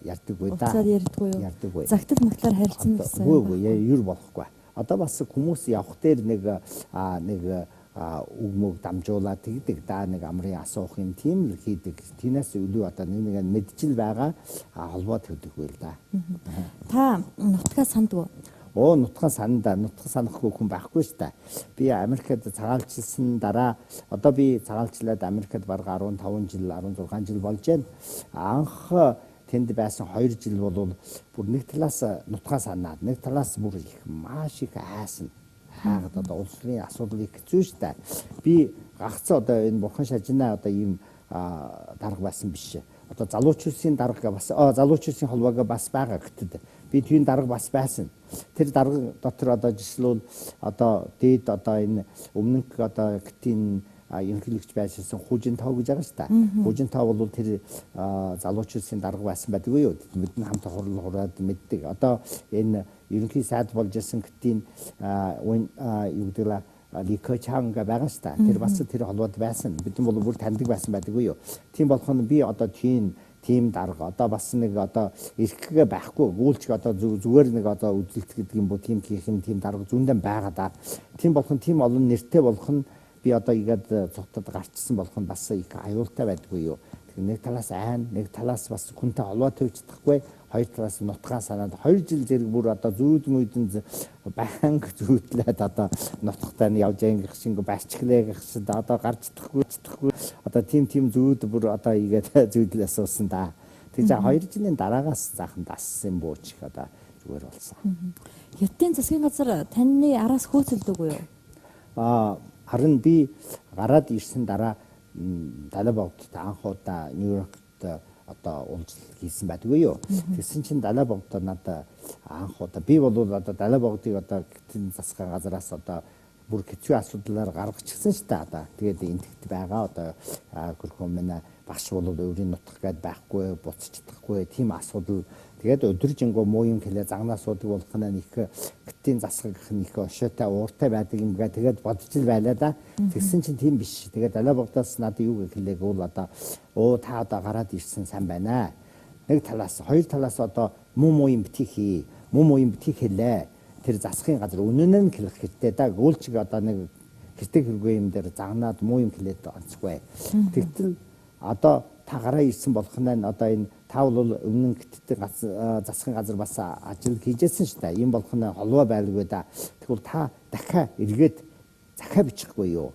ярьдаг бай да. Уцаар ярьдаггүй юу? Загтал магтаар харилцсан гэсэн. Үгүй юу болохгүй. Одоо бас хүмүүс явах дээр нэг үгмөг дамжуулаад тэгдэг да нэг амрын асуух юм тийм л хийдэг. Тинээс өлөө одоо нэг мэдчил байгаа холбоо тавьдаг байл да. Та нутгаа сандгүй. Нутгаа санахгүй хүн байхгүй шүү дээ. Би Америкт цагаалжсэн дараа одоо би цагаалжлаад Америкт бараг 15 жил 16 жил болж байна. Анх тэнд байсан 2 жил бол бүр нэг талаас нутгаа санаад нэг талаас бүр их маш их айсан. Хаагад одоо улсын асуудлыг хэцүү шүү дээ. Би гагцаа одоо энэ бурхан шажинаа одоо ийм дарга байсан биш. Одоо залуучуудын дарга бас залуучуудын холбоог бас байгаа гэтэл би тийм дарга бас байсан. Тэр дарга дотор одоо жишээлбэл одоо дээд одоо энэ өмнөх одоо гтийн ерөнхийлөгч байсан Хужин Тав гэж байгаа шүү дээ. Хужин Тав бол тэр залуучуудын дарга байсан байдгүй юу? Бидний хамт хураад мэддэг. Одоо энэ ерөнхий сайд болж исэн гтийн юу гэдэг вэ? Ликочанга байгаа шүү дээ. Тэр бас тэр холбоод байсан. Бид бол бүр таньдаг байсан байдгүй юу? Тийм болох нь би одоо тийм дарга одоо бас нэг одоо эрхгээ байхгүй гүйлч одоо зүгээр нэг одоо үзэлт гэдэг юм бо тийм хийх юм тийм дарга зүүндэн байгаа да. Тийм болох нь тийм олон нэртэй болох нь би одоо игээд цогтод гарчсан болох нь бас их аюултай байдгүй юу? Нэг талаас нэг талаас бас хүнтэй холбоо тавьж чадахгүй, хоёр талаас нутгаа санаад 2 жил зэрэг бүр одоо зүйдэн байнга зүйдлээд одоо нутгатаа нь явж ангих шиг барчглаа гэх шиг одоо гарч чадахгүй одоо тийм зүйд бүр одоо игээд зүйдлээ суусан да. Тэгж 2 жилийн дараагаас заахан дассан бууч одоо зүгээр болсон. Хятадын засгийн газар таны араас хөөцөлдөг үү? Харин би гараад ирсэн дараа далай богдод анх удаа Нью-Йоркт одоо уулзалт хийсэн байдгүй юу. Тэгсэн чинь далай богдод надад анх удаа би бол одоо далай богдыг одоо гитэн засгийн газараас одоо бүр хэцүү асуудлаар гаргачихсан шүү дээ. Одоо тэгээд энтэгт байгаа одоо хөрхөн мэнэ багш бол өөрийн нутаг гээд байхгүй буцаж чадахгүй тийм асуудал. Тэгээд өдөржингөө муу юм хэлээ загнаа суудаг болох нь их гитэн засгах нь их ошоотой ууртай байдаг юм гээ тэгээд бодож л байлаа да. Тэгсэн чинь тийм биш. Тэгээд далай богдоос надад юу гэхлээг бол одоо та одоо гараад ирсэн сайн байна. Нэг талаас хоёр талаас одоо муу юм битгий хэлээ. Тэр засгийн газар үнэнээ нь хэлэх хэрэгтэй да. Гүйлчиг одоо нэг хэрэг хэрэггүй юм дээр загнаад муу юм хэлээд онцгүй. Тэгтэл одоо та гараа ирсэн болох нь одоо энэ та бол өмнө гитэн засгийн газар бас ажил хийжсэн шүү дээ. Ийм болох нь холбоо байлгүй да. Тэгвэл та дахиад эргээд захаа бичихгүй юу?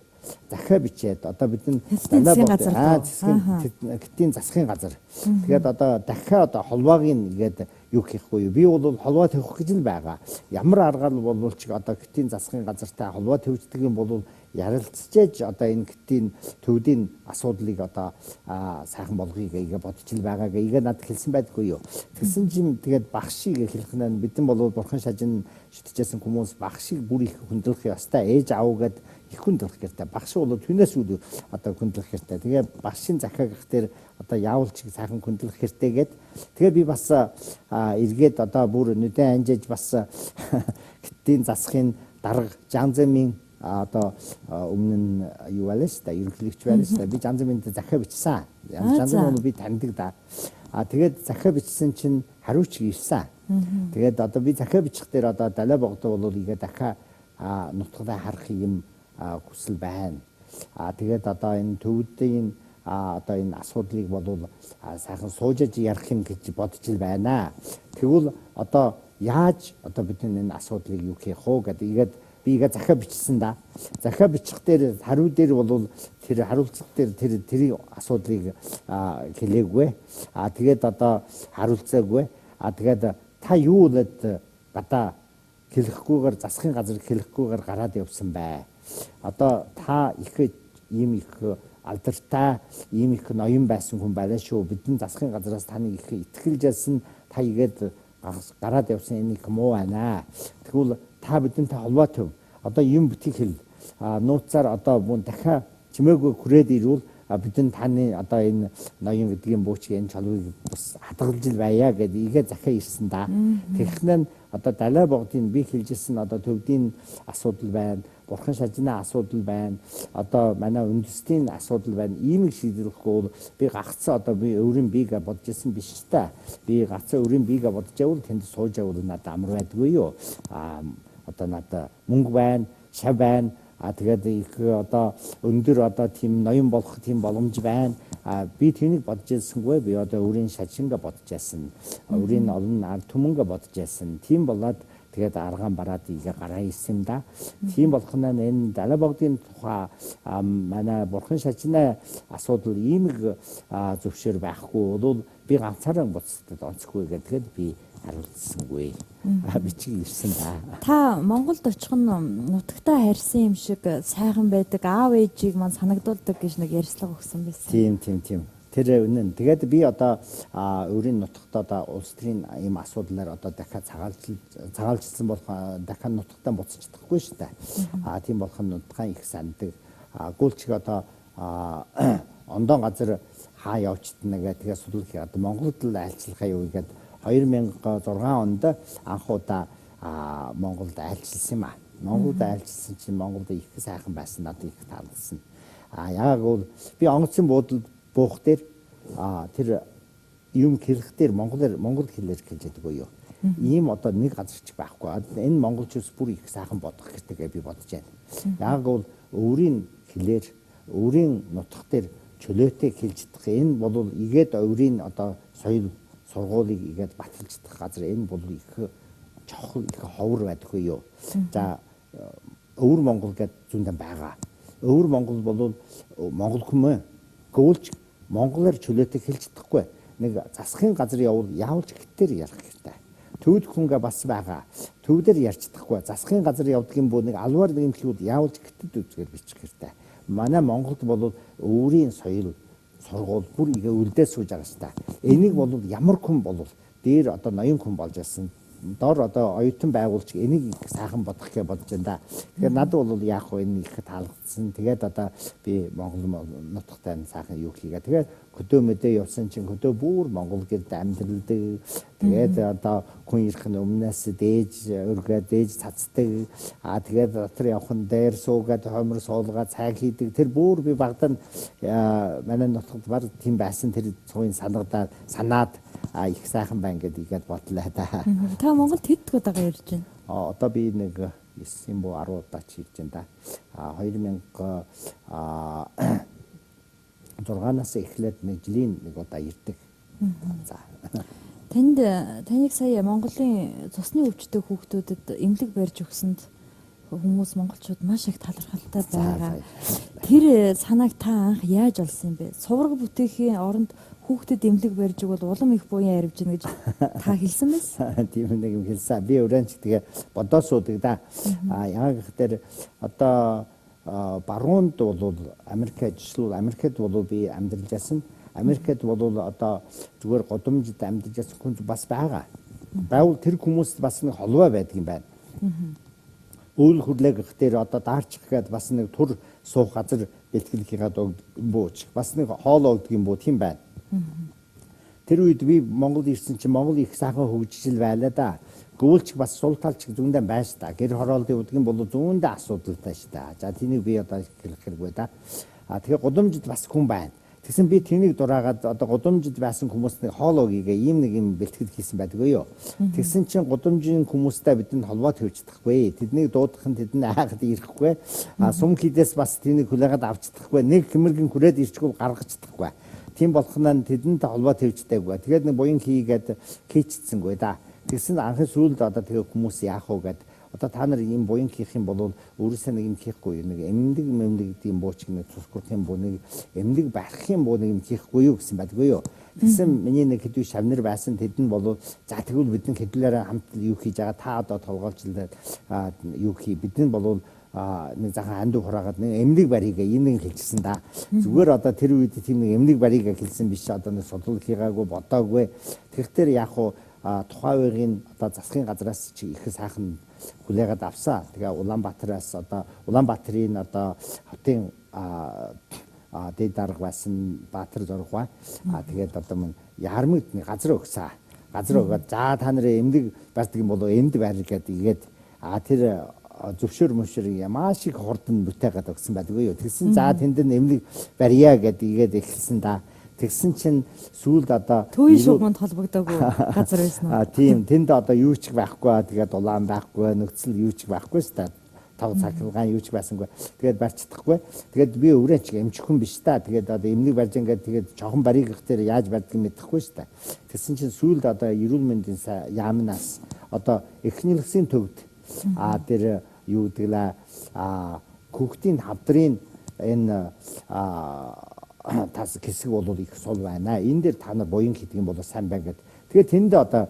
захиа бичээд одоо бидний Кэтийн засгийн газар руу. кэтийн засгийн газар. Тэгээд одоо дахиад одоо холбоог ингээд юу хийхгүй юу? Би бол холбоо тавих гэж л байгаа. Ямар аргаар болвол ч одоо кэтийн засгийн газартай холбоо тавьждаг юм бол ярилцчээж одоо энэ кэтийн төвдийн асуудлыг одоо сайхан болгоёг гэж бодож л байгаа гэж надад хэлсэн байдаггүй юу. Тэгсэн чинь тэгээд багшийг хэлэх нь бидэн бол бурхан шажин шүтжсэн хүмүүс багшийг бүр их хүндлэх ёстой. Ээж аавгаад их хүндлэх хэрэгтэй. Багш бол түүнээс үл одоо хүндлэх хэрэгтэй. Тэгээ багшийн захиа гэх дээр одоо яавалчиг сайхан хүндлэх хэрэгтэйгээд тэгээ би бас эргээд одоо бүр нүдэн анжиж бас кэтийн засгийн дарга Жанзамын одоо өмнө нь юу байлаа шүү дээ. Ерөнхийлөгч байлаа шүү дээ. Би Жанзамынд захиа бичсэн. Жанзам би таньдаг да. Тэгээд захиа бичсэн чинь хариуч ирсэн. Тэгээд одоо би захиа бичих дээр одоо далай богдоо бол игээ дахиад нутгадаа харах юм хүсэл байна. Тэгээд одоо энэ төвдийн одоо энэ асуудлыг бол сайхан суужиж ярих юм гэж бодож л байна. Тэгвэл одоо яаж одоо бид энэ асуудлыг юу хийх вэ гэдэг би игээ захиа бичсэн да. Захиа бичих дээр хариу дээр бол тэр хариулцах дээр тэр асуудлыг хэлээгүй. Тэгээд одоо хариулцаагүй. Тэгээд та юу үлээд гадаа хэлэхгүйгээр засгийн газар хэлэхгүйгээр гараад явсан бай. Одоо та их ийм их алдартай ийм их ноён байсан хүн байлаа шүү. Бидний засгийн газраас таны их итгэлжсэн та игээд гараад явсан энэ их муу байна. Тэгвэл та бидэнтэй холбоо төв. Одоо юм битгий хэл. Нууцаар одоо мөн дахиад чимээгүй хүрээд ирвэл бидэн таны одоо энэ ноён гэдгийн буучгийн чалгыг бас хадгалж л байя гэдэг игээ захиа ирсэн да. Тэгэхнээ одоо далай богдын би хэлжсэн одоо төвдийн асуудал байна. Бурхан шажны асуудал байна. Одоо манай үндэстний асуудал байна. Иймийг шийдвэрэхгүй би гагцсан одоо би өөрийн биегээ бодож исэн биш та. Би гагцсан өөрийн биегээ бодож явал тэнд сууж явал надад амар байдгүй юу. Одоо надад мөнгө байна, шав байна. Тэгээд их одоо өндөр одоо тийм ноён болох тийм боломж байна. Би тэнийг бодож ирсэнгүй. Би одоо өөрийн шашингаа бодож яасан. Өөрийн олон ард түмэнгээ бодож яасан. Тийм болоод тэгээд аргаан бараад игээ гараа ирсэн да. Тийм болох нь энэ далай богдын тухай манай бурхан шашны асуудал иймэг зөвшөөр байхгүй бол би ганцаараа буцаад онцгүй гэдэг би хариулсангүй. Бичиг ирсэн да. Та Монголд очих нь нутагтаа харьсан юм шиг сайхан байдаг. Аав ээжийг мань санагдуулдаг гэж нэг ярьцлага өгсөн байсан. Тийм. Тэр үнэн. Тэгээд би одоо өөрийн нутагт одоо улс төрийн ийм асуудлаар одоо дахиад цагаалжсан болох дахиад нутагтаа буцаж чадахгүй шүү дээ. Тийм болох нь нутгаа их санддаг. Гүйлчиг одоо ондоо газар хаа явчихна гэдэг судал хий. Одоо Монголд л айлчлахаа юу гэдэг 2006 онд анх удаа Монголд айлчилсан юм аа. Монголд айлчилсан чинь Монголд их сайхан байсан надад их таалагдсан. Яг бол би онгоцын буудалд буух дээр тэр юм хэлэх дээр монгол хэлээр хэлж байдаг юу. Ийм одоо нэг газар ч байхгүй. Энэ монголчууд бүр их сайхан бодох хэрэгтэй гэж би бодож байна. Яг бол өөрийн хэлээр өөрийн нутаг дээр чөлөөтэй хэлж чадах энэ бол игээд өөрийн одоо соёл сургуулийг игээд баталж чадах газар энэ бол их чухал их ховор байдаггүй юу. За өвөр Монгол гэдэг зүүндэн байгаа. Өвөр Монгол бол монгол хүмүүс гүйлж монголоор чөлөөтэй хэлж чадахгүй. Нэг засгийн газар явал яавалж гэтээр ярих хэрэгтэй. Төвд хүнгээ бас байгаа. Төвдөр ярьж чадахгүй. Засгийн газар явдаг юм бо нэг албаар нэг юм хэлвэл яавалж гэтэд үзгээр бичих хэрэгтэй. Манай Монголд бол өөрийн соёл сургууль бүр игээ үлдээ сууж байгаа шүү дээ. Энийг бол ямар хүн бол дээр одоо ноён хүн болж байсан. Дор одоо оюутан байгуулч энийг сайхан бодох гэж бодож байна да. Тэгэхээр надад бол яах вэ энэ их таалагдсан. Тэгээд одоо би Монгол нутагтай сайхан юу хийгээ. Тэгээд хөдөө мэдээ явсан чинь хөдөө бүр Монгол гэрд амьдралдаг. Тэгээд одоо хүн ирэх нь өмнөөс дээж өргөө дээж цацдаг. Тэгээд дотор явах нь дээр суугаад хомор суулгаад цайг хийдэг. Тэр бүр би багтаа манай нутагт баг тийм байсан тэр цугийн санаад их сайхан байна гэдгийг бодлоо да. Та Монголд хэд удаа ярьж байна? Одоо би нэг 9 буу 10 удаа ч хийж байна да. 2006-наас эхлээд нэг жилийн нэг удаа ирдэг. За. Таныг сая Монголын цусны өвчтөе хүүхдүүдэд эмнэлэг барьж өгсөнд хүмүүс монголчууд маш их талархалтай байгаа. Тэр санааг та анх яаж олсон юм бэ? Сувраг бүтээхийн оронд хүүхдэд эмнэлэг барьж игэл улам их буян ярив гин гэж та хэлсэн байсан. Тийм нэг юм хэлсэн. Би өрөөнч тэгээ бодоо суудаг да. Яг гэхээр одоо баруунд бол Америкт жишээл Америкт бол би амьдарч байсан. Америкт бол одоо зүгээр годомжид амьдарч байсан хүн бас байгаа. Байвал тэр хүмүүст бас нэг холбоо байдаг юм байна. Үйл хөдлөл гэхээр одоо даарчих гээд бас нэг тур суух газар бэлтгэлийнхаа бууч бас нэг хоол олдг юм буу тийм байна. Тэр үед би Монгол ирсэн чинь Монгол их сайхан хөгжил байлаа да. Гүйлч бас сул талч зүүндээ байж та. Гэр хорооллын удгийн бол зүүндээ асуудалтай ш та. За тэнийг би одоо хэлэх хэрэггүй да. Тэгэхээр гудамжид бас хүн байна. Тэгсэн би тэнийг дураагаад одоо гудамжид байсан хүмүүст нэг хоол өгье ийм нэг юм бэлтгэл хийсэн байдгүй юу. Тэгсэн чинь гудамжийн хүмүүстэй бидэнд холбоо тавьж чадахгүй. Тэднийг дуудах нь тэдний айхад ирэхгүй. Сум хідээс бас тэнийг хүлээгээд авч чадахгүй. Нэг хэмэргэн хүрээд ирчихвэл гаргаж чадахгүй. Тийм болохнаа тэдэнтэй холбоо тавьжтайгүй. Тэгээд нэг буян хийгээд хийчихсэнгүй да. Тэгсэн анхны сүүлд одоо тэгээ хүмүүс яах вэ гэд одоо та нар ийм буян хийх юм бол өөрөөсөө нэг юм хийхгүй нэг эмнэлэг гэдэг юм бууч нэг цусгурх юм буу нэг эмнэлэг барих юм буу нэг юм хийхгүй юу гэсэн байдгүй юу. Тэгсэн миний нэг хэдүү шавнар байсан тэдэн бол за тэгвэл бидний хэдүүлээрээ хамт юу хийж байгаа та одоо толгойлчлаад юу хий бидний бол нэг захан анд хураагаад нэг эмнэлэг барьгаа ийм нэг хэлчихсэн да. Зүгээр одоо тэр үед тийм нэг эмнэлэг барьгаа хэлсэн биш одоо нэг судлал хийгаагүй бодоогүй. Тэгэхээр яг уу тухайн үеийн одоо засгийн газраас чи их сайхан хүлээгээд авсаа. Тэгээ Улаанбаатараас одоо Улаанбаатарын одоо хотын дэд дарга байсан Баатар зургаа. Тэгээд одоо мөн ярмагт газар өгсаа. Газар өгөөд за та нарын эмнэлэг барьдаг юм болоо энд барь гэдэг игээд тэр зөвшөөр мөшөр ямааш их хурдан бүтээгээд өгсөн байдгүй юу. Тэгсэн за тэнд нэмлэг барья гэдэг игээд эхэлсэн да. Тэгсэн чинь сүүлд одоо төвийн шугамд холбогдоогүй газар байсан уу? Тийм тэнд одоо юу ч байхгүй тэгээд улаан байхгүй нөхцөл юу ч байхгүй шүү дээ. Тав цахилгаан юу ч байсангүй. Тэгээд барьчихдаггүй. Тэгээд би өврөөч эмчхэн биш та. Тэгээд одоо эмнэлэг барьж ингээд тэгээд жоохон барийг их дээр яаж барьдаг юм мэдэхгүй шүү дээ. Тэгсэн чинь сүүлд одоо эрүүл мэндийн яамнаас одоо эхнэлгсийн төвд тэр юу гэвэл хүүхдийн хавдрын энэ тас хэсэг бол их сул байна. Энэ дээр та нар буян хийдэг юм бол сайн байна гэд. Тэгээд тэнд одоо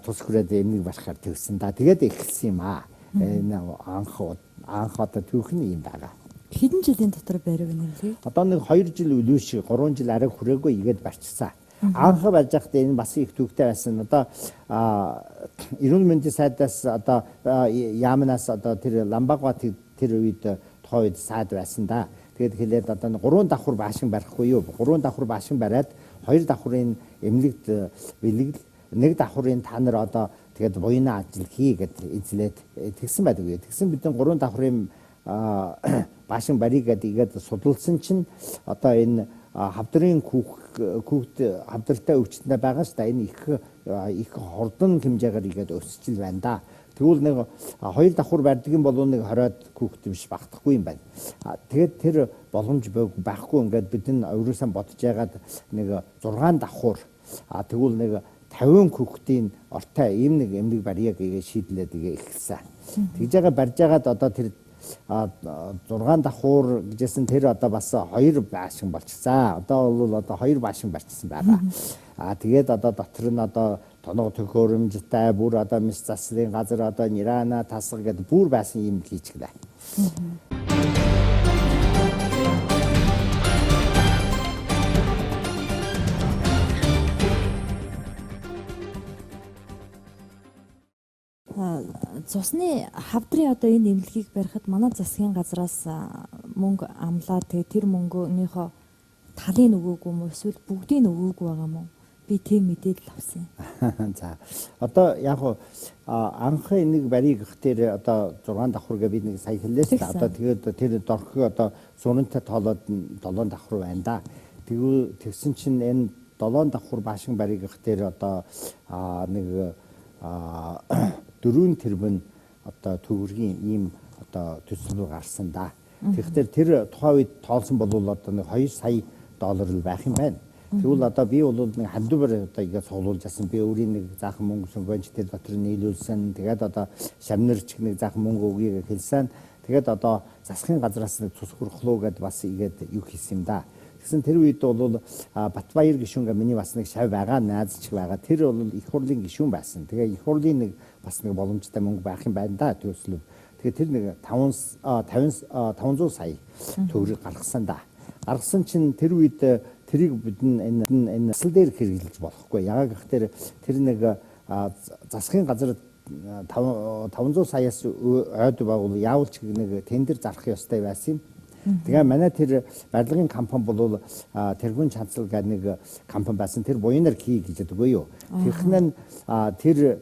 тус хүрээд эмнэлэг барихаар төвсөн да. Тэгээд эхэлсэн юм аа. Энэ анх одоо түүхний юм байгаа. Хэдэн жилийн дотор барив нэлээ? Одоо нэг 2 жил үлээш 3 жил арай хүрээгүй игээд барьчихсан. Анх барьж байхдаа энэ бас их төвтэй байсан. Одоо эрүүл мэндийн сайдаас одоо яамнаас одоо тэр ламбагва тэр үед тухайн үед сайд байсан да. Тэгээд хэлээд одоо 3 давхар баашин барихгүй юу? 3 давхар баашин бариад 2 давхрын эмнэлэгт бэлэгл 1 давхрын та нар одоо тэгээд буйна ажил хий гэд эзлээд тэгсэн байдаг үү. Тэгсэн бидний 3 давхрын баашин барийг гэдэг судалсан чинь одоо энэ хавдрын хүүхд хавдртай өвчтөнд байгаа ш та энэ их хурдан хэмжээгээр игээд өсчил байна да. Тэгвэл нэг 2 давхар барьдаг юм бол нэг 20 хүүхд биш багтахгүй юм байна. Тэгээд тэр боломж байхгүй ингээд бид энэ өөрөөсөө бодож ягаад нэг 6 давхар тэгвэл нэг 50 хүүхдийн ортой ийм нэг эмнэлэг барья гэж шийдлээд эхэлсэн. Тэгж байгаа барьж байгаад одоо тэр 6 давхар гэжсэн тэр одоо бас 2 баашин болчихсан. Одоо бол одоо 2 баашин барьчихсан байгаа. Тэгээд одоо дотор нь одоо тоног төхөөрөмжтэй бүр одоо мис заслын газар одоо нирана тасга гэдэг бүр байсан юм хийчихлээ. Цусны хавдрын одоо энэ эмнэлгийг барихад манай засгийн газраас мөнгө амлаа. Тэгээ тэр мөнгөнийхөө талын өгөөгүй юм уу эсвэл бүгдийг өгөөгүй байгаа юм уу? Би тийм мэдээлэл авсан. За одоо яг анх нэг барийг ихтэй одоо 6 давхар гэж би нэг сая хэллээ. Одоо тэгээд тэр дорхиг одоо сурантай тоолоод 7 давхар байна да. Тэгсэн чинь энэ 7 давхар баашин барийг ихтэй одоо нэг 4 тэрбум одоо төгрөгийн ийм одоо төсөл гарсан да. Тэгэхээр тэр тухайн үед тоолсон бол одоо нэг 2 сая доллар л байх юм байна. Тэгвэл одоо би бол нэг хандивар одоо игээ цуглуулж асан. Би өөрийн нэг заахан мөнгө сөнгөнч тэр дотор нийлүүлсэн. Тэгээд одоо шавнарч нэг заахан мөнгө өгье гэж хэлсэн. Тэгээд одоо засахын газраас нэг цус хөрхлөө гэд бас игээд юу хийсэн юм да. Тэгсэн тэр үед бол Батбаяр гишүүнгээ миний бас нэг шав байгаа, найзч байгаа. Тэр бол их хурлын гишүүн байсан. Тэгээ их хурлын нэг бас нэг боломжтой мөнгө байх юм байна да төслөв. Тэгээ тэр нэг 500 сая төгрөг гаргасан да. Гаргасан чинь тэр үед тэрийг бидний энэ насал дээр хэрэглэж болохгүй. Яагаад гэхээр тэр нэг засахын газар 500 саяас ойд байгуул яавалч нэг тендер зарах ёстой байсан юм. Тэгээ манай тэр барилгын компани бол тэргүүн чанцал гэдэг нэг компани байсан. Тэр буянаар хий гэж яддаг юу. Тэрхнэн тэр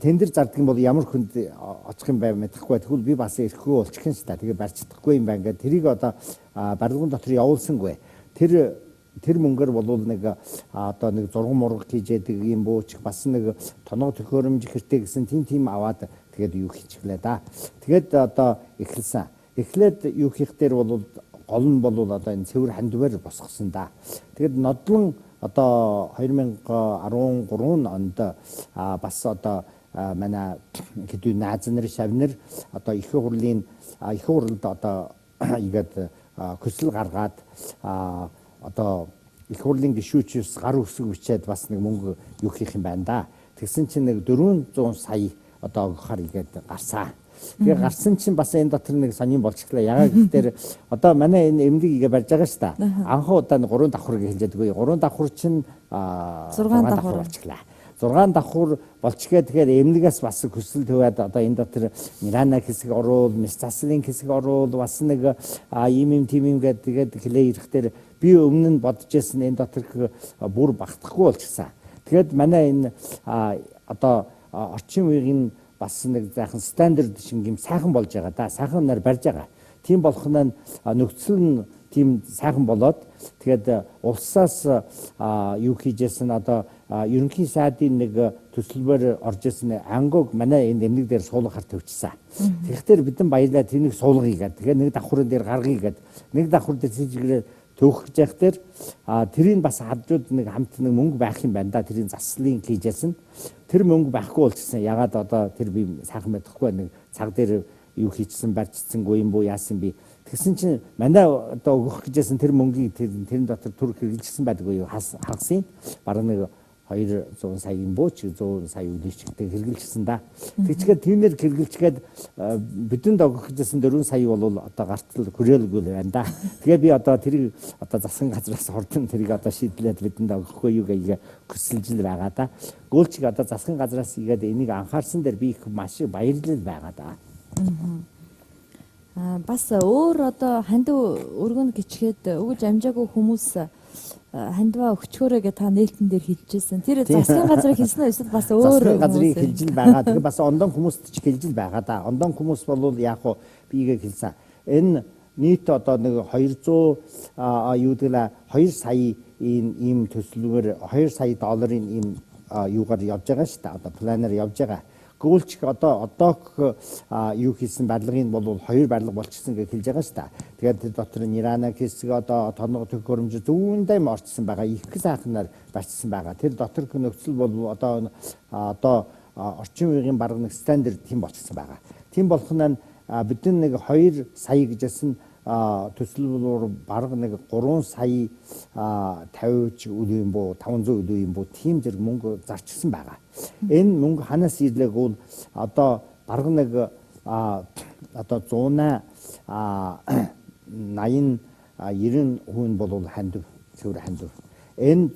тендер зардаг юм бол ямар хүнд очих юм бай мэдэхгүй. Тэгвэл би бас ирэхгүй болчих юм шээ. Тэгээ барьчихдаггүй юм байна. Тэрийг одоо барилгын дотор явуулсангүй. Тэр мөнгөөр бол нэг одоо нэг зурган мурга хийж яадаг юм бууч бас нэг тоног төхөөрөмж хэртэй гэсэн тийм аваад тэгээд юу хийчихлээ да. Тэгээд одоо эхэлсэн. Эхлээд юу хийх дээр бол гол нь бол одоо энэ цэвэр хандивар босгосон да. Тэгээд нодлон одоо 2013 онд бас одоо манай хэдүү нааз нар шавнар одоо их хурлд одоо игээд көсөл гаргаад одоо их хурлын гишүүчээс гар үсэг бичээд бас нэг мөнгө юу хийх юм байна да. Тэгсэн чинь нэг 400 сая одоо өгөхөр игээд гарсан. Тэгээ гарсан чинь бас энэ дотор нэг сонирн болчихлаа. Ягаад гэхээр одоо манай энэ эмнэлэг игээ барьж байгаа ш та. Анхаа удаа 3 давхар гэж хэлж яддаг. 3 давхар чинь 6 давхар болчихлаа. 6 давхар болчихгээ тэгэхээр эмнэлгээс бас хүсэл тавиад одоо энэ дотор нирана хэсэг оруул, мис заслын хэсэг оруул бас нэг ийм тийм гэдэг хэлээ ирэхдээ би өмнө нь бодож байсан энэ дотор бүр багтахгүй болчихсан. Тэгээд манай энэ одоо орчин үеийн бас нэг заахан стандарт шиг юм сайхан болж байгаа да. Сайхан нар барьж байгаа. Тийм болох нь нөхцөл нь тийм сайхан болоод тэгээд улсаас юу хийжсэн одоо ерөнхий сайдын нэг төсөлбөр орж ирсэн ангог манай энэ эмнэг дээр суулгахаар төвчсөн. Тэгэхээр бидэн баялаа тэнийг суулгая гэдэг. Тэгээд нэг давхрын дээр гаргая гэдэг. Нэг давхар дээр цэжгээр төөх гэж яах дээр тэрийг бас хажууд нэг хамт нэг мөнгө байх юм байна да. Тэрийг заслын хийжсэн. Тэр мөнгө байхгүй болчихсон. Ягаад одоо тэр би сайхан байхгүй нэг цаг дээр юу хийчихсэн барьчихсангүй юм буу яасан би. Тэгсэн чинь манай одоо өгөх гэжсэн тэр мөнгийг тэрэн дотор түр хэрэгжилсэн байдаггүй юу хагсын бараг нэг 200 сая юм буу чи 100 сая үлээчтэй хэрэгжилсэн да. Тэгчгээд тиймэр хэрэгжилчгээд бидэнд өгөх гэжсэн 4 сая бол одоо гартал хүрээлгүй байна да. Тэгээ би одоо тэрийг одоо засгийн газраас хордон тэрийг одоо шийдлээд бидэнд өгөхгүй юу гэж хүсэлж байгаа да. Гүйлчиг одоо засгийн газраас игээд энийг анхаарсан дээр би их маш баярлал байгаа да. Бас өөр одоо хандив өргөн гिचгээд өгж амжаагүй хүмүүс хандиваа өгчөөрэй гэж та нээлтэн дээр хэлжсэн. Тэр засгийн газрыг хэлсэн эсвэл бас өөр засгийн газрыг хэлж байгаа. Тэгээ бас ондон хүмүүст ч хэлж байгаа да. Ондон хүмүүс бол яг хуу бигээ хэлсэн. Энэ нийт одоо нэг 200 юу гэвэл 2 сая ийм төслөөр 2 сая долларын ийм юугаар явж байгаа шүү дээ. Одоо планер явж байгаа. Гүйлчиг одоох юу хийсэн барилгын бол 2 барилга болчихсон гэж хэлж байгаа шүү дээ. Тэгээд тэр дотор нирана хэсэг одоо тоног төхөөрөмж зүүндээ орчсон байгаа. Их сайхнаар барьсан байгаа. Тэр дотор нөхцөл бол одоо орчин үеийн бараг нэг стандарт тийм болчихсон байгаа. Тийм болох нь бидний нэг 2 сая гэжсэн төсөлбөр бараг нэг 3 сая 50 үгүй юм буу 500 үгүй юм буу тийм зэрэг мөнгө зарчсан байгаа. Энэ мөнгө ханаас ирлээ гэвэл одоо бараг нэг одоо 180 90% бол хандив цэвэр хандив. Энэ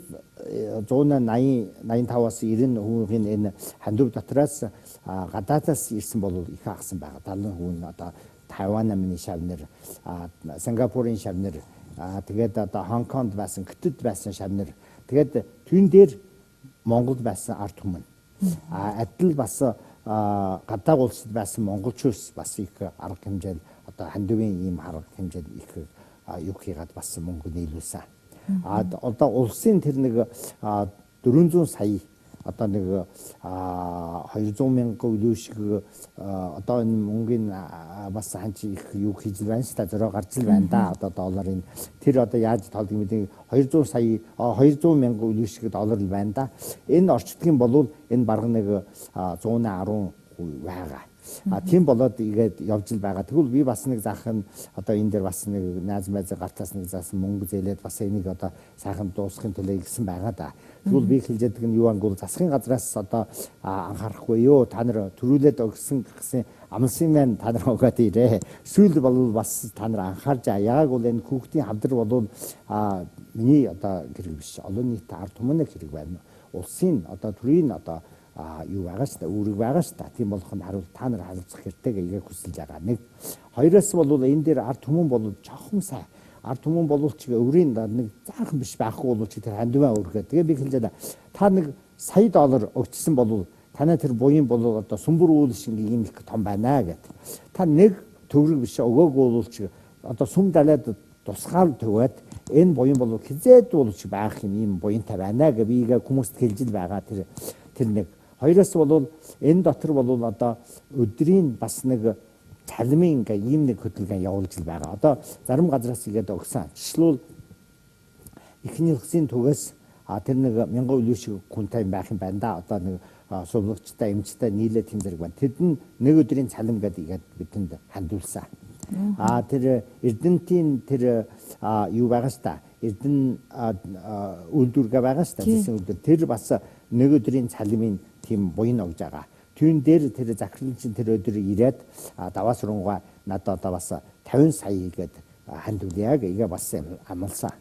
180-85-аас 90%-ийн энэ хандив дотроос гадаадаас ирсэн бол их хагасан байгаа. 70% нь одоо Тайван амны шавнар, Сингапурын шавнар, тэгээд одоо Хонконгд байсан, Китайд байсан шавнар. Тэгээд түүн дээр Монголд байсан ард түмэн. Адил бас гадаа улсад байсан монголчууд бас их арга хэмжээнд одоо хандивын ийм арга хэмжээнд их юу хийгээд бас мөнгө нийлүүлсэн. Одоо улсын тэр нэг 400 сая одоо нэг 200 мянган үлээ шиг одоо энэ мөнгөний бас ханч их юу хийж байна ш та зөрөө гарч л байна да одоо долларын тэр одоо яаж тоолдог юм бэ 200 мянган үлээ шиг доллар л байна да энэ орчдгийн болвол энэ бараг нэг 110% байгаа. Тийм болоод игээд явж л байгаа. Тэгвэл би бас нэг заах нь одоо энэ дээр бас нэг найз майзаа гартаас нэг заасан мөнгө зээлээд бас энийг одоо сайхан дуусгахын төлөө игсэн байгаа да. Тэгвэл би хэлж яддаг нь юу ангуул засгийн газраас одоо анхаарахгүй юу? Та нар төрүүлээд өгсөн гэсэн амлсан маань та нар угаад ирээ. Сүүл бол бас та нар анхаарч яг бол энэ хүүхдийн хамтрал бол миний одоо хэрэг биш. Олон нийт ард түмний хэрэг байна. Улсын одоо төрийн одоо юу байгаа шүү дээ үүрэг байгаа шүү дээ тийм болох нь харуул та нар харуулцах хэрэгтэйгээ игээ хүсэлж байгаа нэг хоёроос бол энэ дээр ард түмэн бол жоохон сайн ард түмэн болвол ч өврийн нэг заахан биш байхгүй бол ч тэр хандиваа өргөө тэгээ би хэлжээ та нэг сая доллар өгчсөн бол танай тэр буян бол одоо сүмбэр үйл шиг ийм их том байна гэд та нэг төгрөг биш өгөөгүй бол ч одоо сүм далайд тусгаал төгөөд энэ буян бол хизээд бол ч байх юм ийм буянтай байна гэ би игээ хүмүүст хэлж л байгаа тэр нэг хоёроос бол энэ дотор бол одоо өдрийн бас нэг цалмын ингээ ийм нэг хөдөлгөөн явуулж л байгаа. Одоо зарим газраас игээд өгсөн. Жишээлбэл эхний улсын түгээс тэр нэг 1000 үлээ шиг хүнтэй байх юм байна да. Одоо нэг сувлагчтай, эмчтэй нийлээд тийм зэрэг байна. Тэд нэг өдрийн цалин гэдэг игээд бидэнд хандуулсан. Тэр Эрдэнэтийн тэр юу байгаа ш та. Эрдэнэ үйлдвэргээ байгаа ш та. Тэр бас нэг өдрийн цалмын тийм буян өгж байгаа. Түүн дээр тэр захирлын тэр өдөр ирээд даваас руугаа надад одоо бас 50 сая гээд хандуулъя гэгээ бас амласан.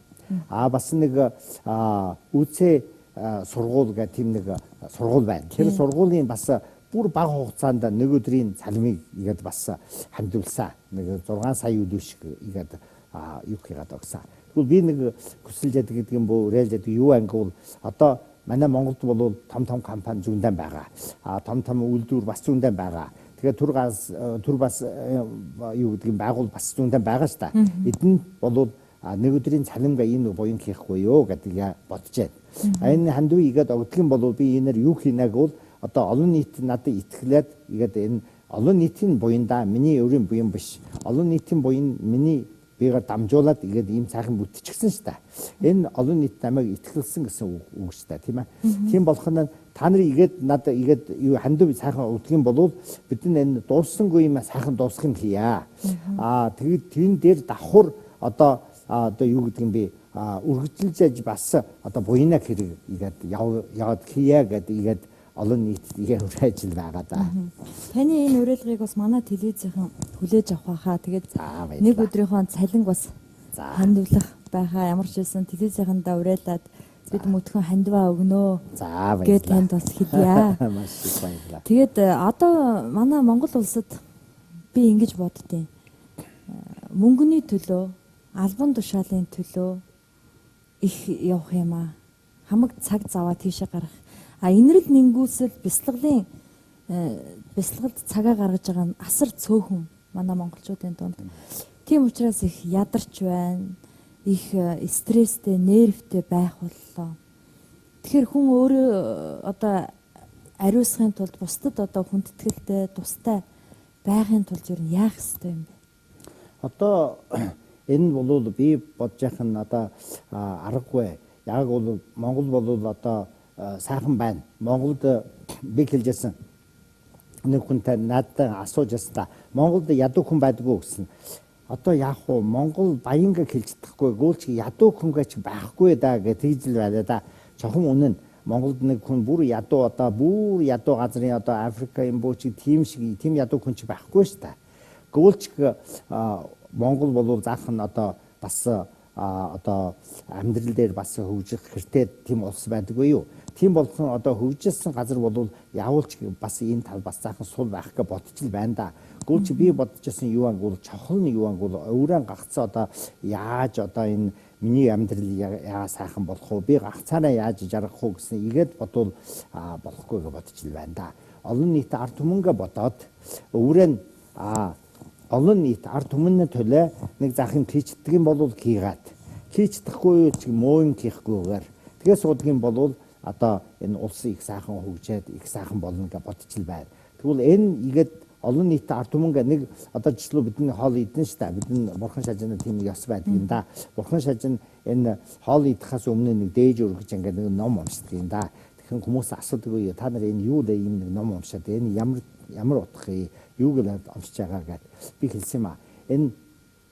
Бас нэг үцээ сургууль гэх тийм нэг сургууль байна. Тэр сургуулийн бас бүр бага хугацаанд нэг өдрийн цалмыг игээд бас хандуулсан. Нэг 6 сая үлээ шиг игээд юу хийгээд өгсөн. Тэгвэл би нэг хүсэлж яадаг гэдэг юм бөө уриалж яадаг юу ангуул одоо манай Монголд бол том компани зүүндэн байгаа. Том үйлдвэр бас зүүндэн байгаа. Тэгэхээр түр бас юу гэдэг юм байгуул бас зүүндэн байгаа ш та. Эдэн бол нэг өдрийн цалингаа ийм нэг буян хийхгүй юу гэдэг бодож байна. Энэ хандуу игээд өгдөг юм бол би энээр юу хийнэ гэвэл одоо олон нийт надад итгэлээд игээд энэ олон нийтийн буяндаа миний өөрийн буян биш. Олон нийтийн буян миний бигээр дамжуулаад игээд ийм цаахан бүтчихсэн ш та. Энэ олон нийт намайг итгэлсэн гэсэн үг ш та тийм ээ. Тийм болох нь та нар игээд надад игээд юу хандив цаахан удгийн болвол бид энэ дууссангүй юм сайхан дуусгах юм хийя. Тэгээд тийм дээр давхар одоо юу гэдэг юм бэ үргэлжилж бас одоо буйнаа хэрэг игээд яваад хийя гэдэг игээд олон нийт игээ хүрээж л байгаа да. Таны энэ уриалгыг бас манай телевизийнхэн хүлээж авах хаа. Тэгээд нэг өдрийнхөө цалинг бас хандуулах байхаа ямар ч байсан телевизийнхэндээ уриалаад бид мөтгөн хандиваа өгнөө. Гэт танд бас хэлье. Маш их баярлалаа. Тэгээд одоо манай Монгол улсад би ингэж боддیں۔ Мөнгөний төлөө, албан тушаалын төлөө их явах юм аа. Хамаг цаг заваа тийшээ гарах. Инэрл нэнгүүсэл бяцлаглалд цагаа гаргаж байгаа нь асар цөөхөн манай монголчуудын дунд. Тийм учраас их ядарч байна. Их стресстэй, нервтэй байх боллоо. Тэгэхээр хүн өөрөө одоо ариусгахын тулд бусдад одоо хүндэтгэлтэй, тустай байхын тулд юу яах ёстой юм бэ? Одоо энэ бол би бодож яах нь одоо аргагүй. Яг бол Монгол бол одоо сайхан байна. Монголд би хэлжсэн нэг хүнтэй надад асууж яста. Монголд ядуу хүн байдгүй гэсэн. Одоо яах вэ? Монгол баянга хэлж чадахгүй. Гүйлч ядуу хүнгээч байхгүй да гэж тэгжл байна да. Чохон үнэн. Монголд нэг хүн бүр ядуу газрын одоо Африкийн бөөч тийм ядуу хүн ч байхгүй ш та. Гүйлч Монгол бол заах нь одоо бас одоо амьдрал дээр бас хөгжих хэрэгтэй тийм улс байдаггүй юу? Тийм болгон одоо хөгжүүлсэн газар бол явуулч бас энэ тал бас заахан сул байх гэж бодож л байна да. Гүйлч би бодчихсон юу ангуул чохол нь юу ангуул өөрөө гагцаа одоо яаж одоо энэ миний амьдрал яа сайхан болох вэ? Би гагцаараа яаж жаргах вэ гэсэн игээд бодвол болохгүй гэж бодож л байна да. Олон нийт ард түмэнгээ бодоод өөрөө олон нийт ард түмний төлөө нэг заахын хийчдэг юм бол хийгээд хийчихдэггүй ч муу юм хийхгүйгээр тэгээ сууддаг юм бол одоо энэ улсын их сайхан хөгжөөд их сайхан болно гэж бодчих байна. Тэгвэл энэ игээд олон нийтэд ард түмэн нэг одоо жишээ бидний хоол идэн шүү дээ. Бидний бурхан шажны тийм ёс байдаг юм да. Бурхан шажин энэ хоол идэхээс өмнө нэг дээж өргөж ингээд нэг ном уншдаг юм да. Тэгэхээр хүмүүс асуудаг үе та нар энэ юу вэ ийм нэг ном уншаад энэ ямар утга юу гэж уншиж байгаа гэд би хэлсэн юм а. Энэ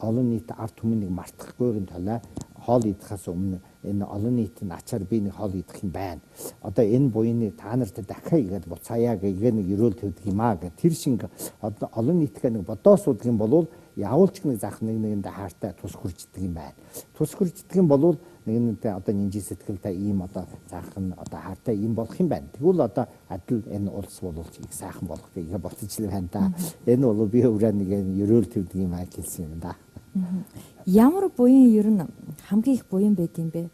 олон нийт ард түмнийг мартахгүйгийн тулд хоол идэхээс өмнө энэ олон нийтийн ачаар би нэг хоол идэх юм байна. Одоо энэ буйны та нарт дахиад игээд буцаая гэгээ нэг ерөөл төвдөг юм аа гэх тэр шиг одоо олон нийтгээ нэг бодоо суудаг юм болвол явуулч нэг зах нэгэндээ хаартай тус хүрчдэг юм байна. Тус хүрчдэг юм болвол нэгэнтэй одоо нинжи сэтгэлтэй ийм одоо заахан одоо хаартай ийм болох юм байна. Тэгвэл одоо адил энэ улс боловч их сайхан болох гэгээ ботчлаа байна да. Энэ бол би өөрөө нэг ерөөл төвдөг юм аа хэлсэн юм да. Ямар буян ер нь хамгийн их буян байд юм бэ?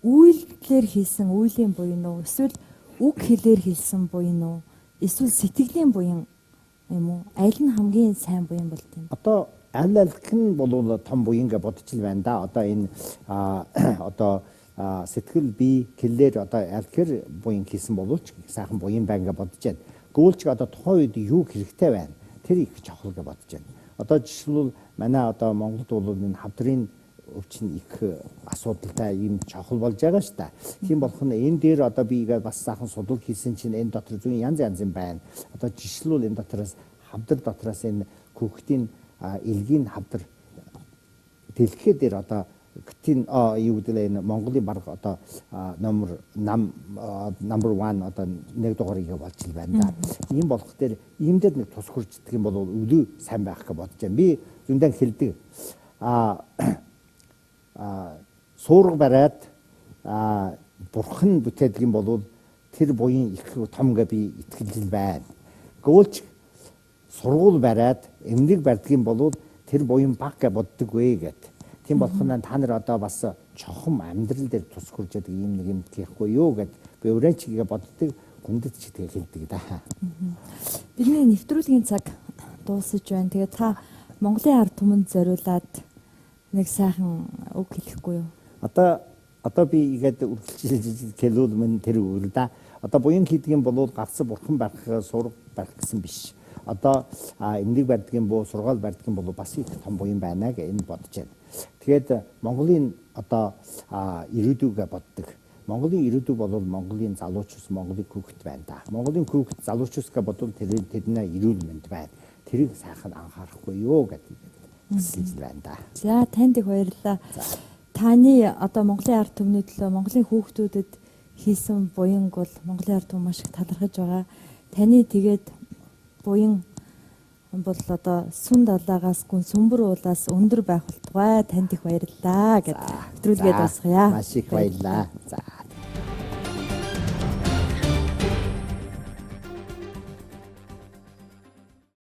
Үйлдэлээр хийсэн үйлийн буян уу? Эсвэл үг хэлээр хэлсэн буян уу? Эсвэл сэтгэлийн буян юм уу? Аль нь хамгийн сайн буян болд юм? Одоо аль аль нь бол том буян гэж бодчих байна да. Одоо энэ одоо сэтгэл бие хэлээр одоо аль буян хийсэн боловч сайхан буян байна гэж бодож байна. Гэвч одоо тухайн үед юу хэрэгтэй байна? Тэр их чухал гэж бодож байна. Одоо жишээлбэл манай одоо Монголд бол энэ хавдрын өвчин их асуудалтай юм чухал болж байгаа шүү дээ. Тийм болох нь энэ дээр одоо би бас сайхан судал хийсэн чинь энэ дотор зүүн янз юм байна. Одоо жишээлбэл энэ дотроос хавдар дотроос энэ хүүхдийн элгийн хавдар дэлгэхэд дээр одоо гтийн юу гэдэг энэ Монголын баг одоо number 1 одоо нэг дугаарыг болж л байна да. Ийм болох дээр ийм дээр нэг тус хүрчдэг юм бол өвлөө сайн байх гэж бодож байна. Би зөндөө хэлдэг. Суурга бариад бурхан бүтээдэг юм бол тэр буян их том гэж би итгэл байна. Гэвч сургууль бариад эмнэлэг барьдаг юм бол тэр буян баг гэж боддог вэ гэдэг. Тийм болохоор та нар одоо бас чухам амьдрал дээр тус хүрж яадаг юм нэг юм хийхгүй юу гэд би өөрөө ч игээ боддог гүндэт ч тэгээ хэлдэг да. Бидний нэвтрүүлгийн цаг дуусаж байна. Тэгээ та Монголын ард түмэнд зориулаад нэг сайхан үг хэлэхгүй юу? Одоо би игээд үргэлжлүүлж хэлүүл мэн тэр үр да. Одоо буян хийдэг юм бол гавцсан бурхан барих сураг барих гэсэн биш. Одоо эмнэлэг барьдаг юм боо сургаал барьдаг юм бол бас их том буян байна гэж энэ бодож байна. Тэгээд Монголын одоо ирээдүйгээ боддог. Монголын ирээдүй бол Монголын залуучус, Монголын хүүхэд байна да. Монголын хүүхэд залуучусгээ бодвол тэдний эрүүл мэнд байна. Тэрийг сайхан анхаарахгүй юу гэдэг хэлж байна да. За танд их баярлалаа. Таны одоо Монголын ард түмний төлөө Монголын хүүхдүүдэд хийсэн буянг бол Монголын ард түмэн маш их талархаж байгаа. Таны тэгээд буян бол одоо сүн далаагаас гүн сүмбэр уулаас өндөр байх болтугай. Танд их баярлалаа гэж нэвтрүүлгээд дуусгая. Маш их баярлалаа. За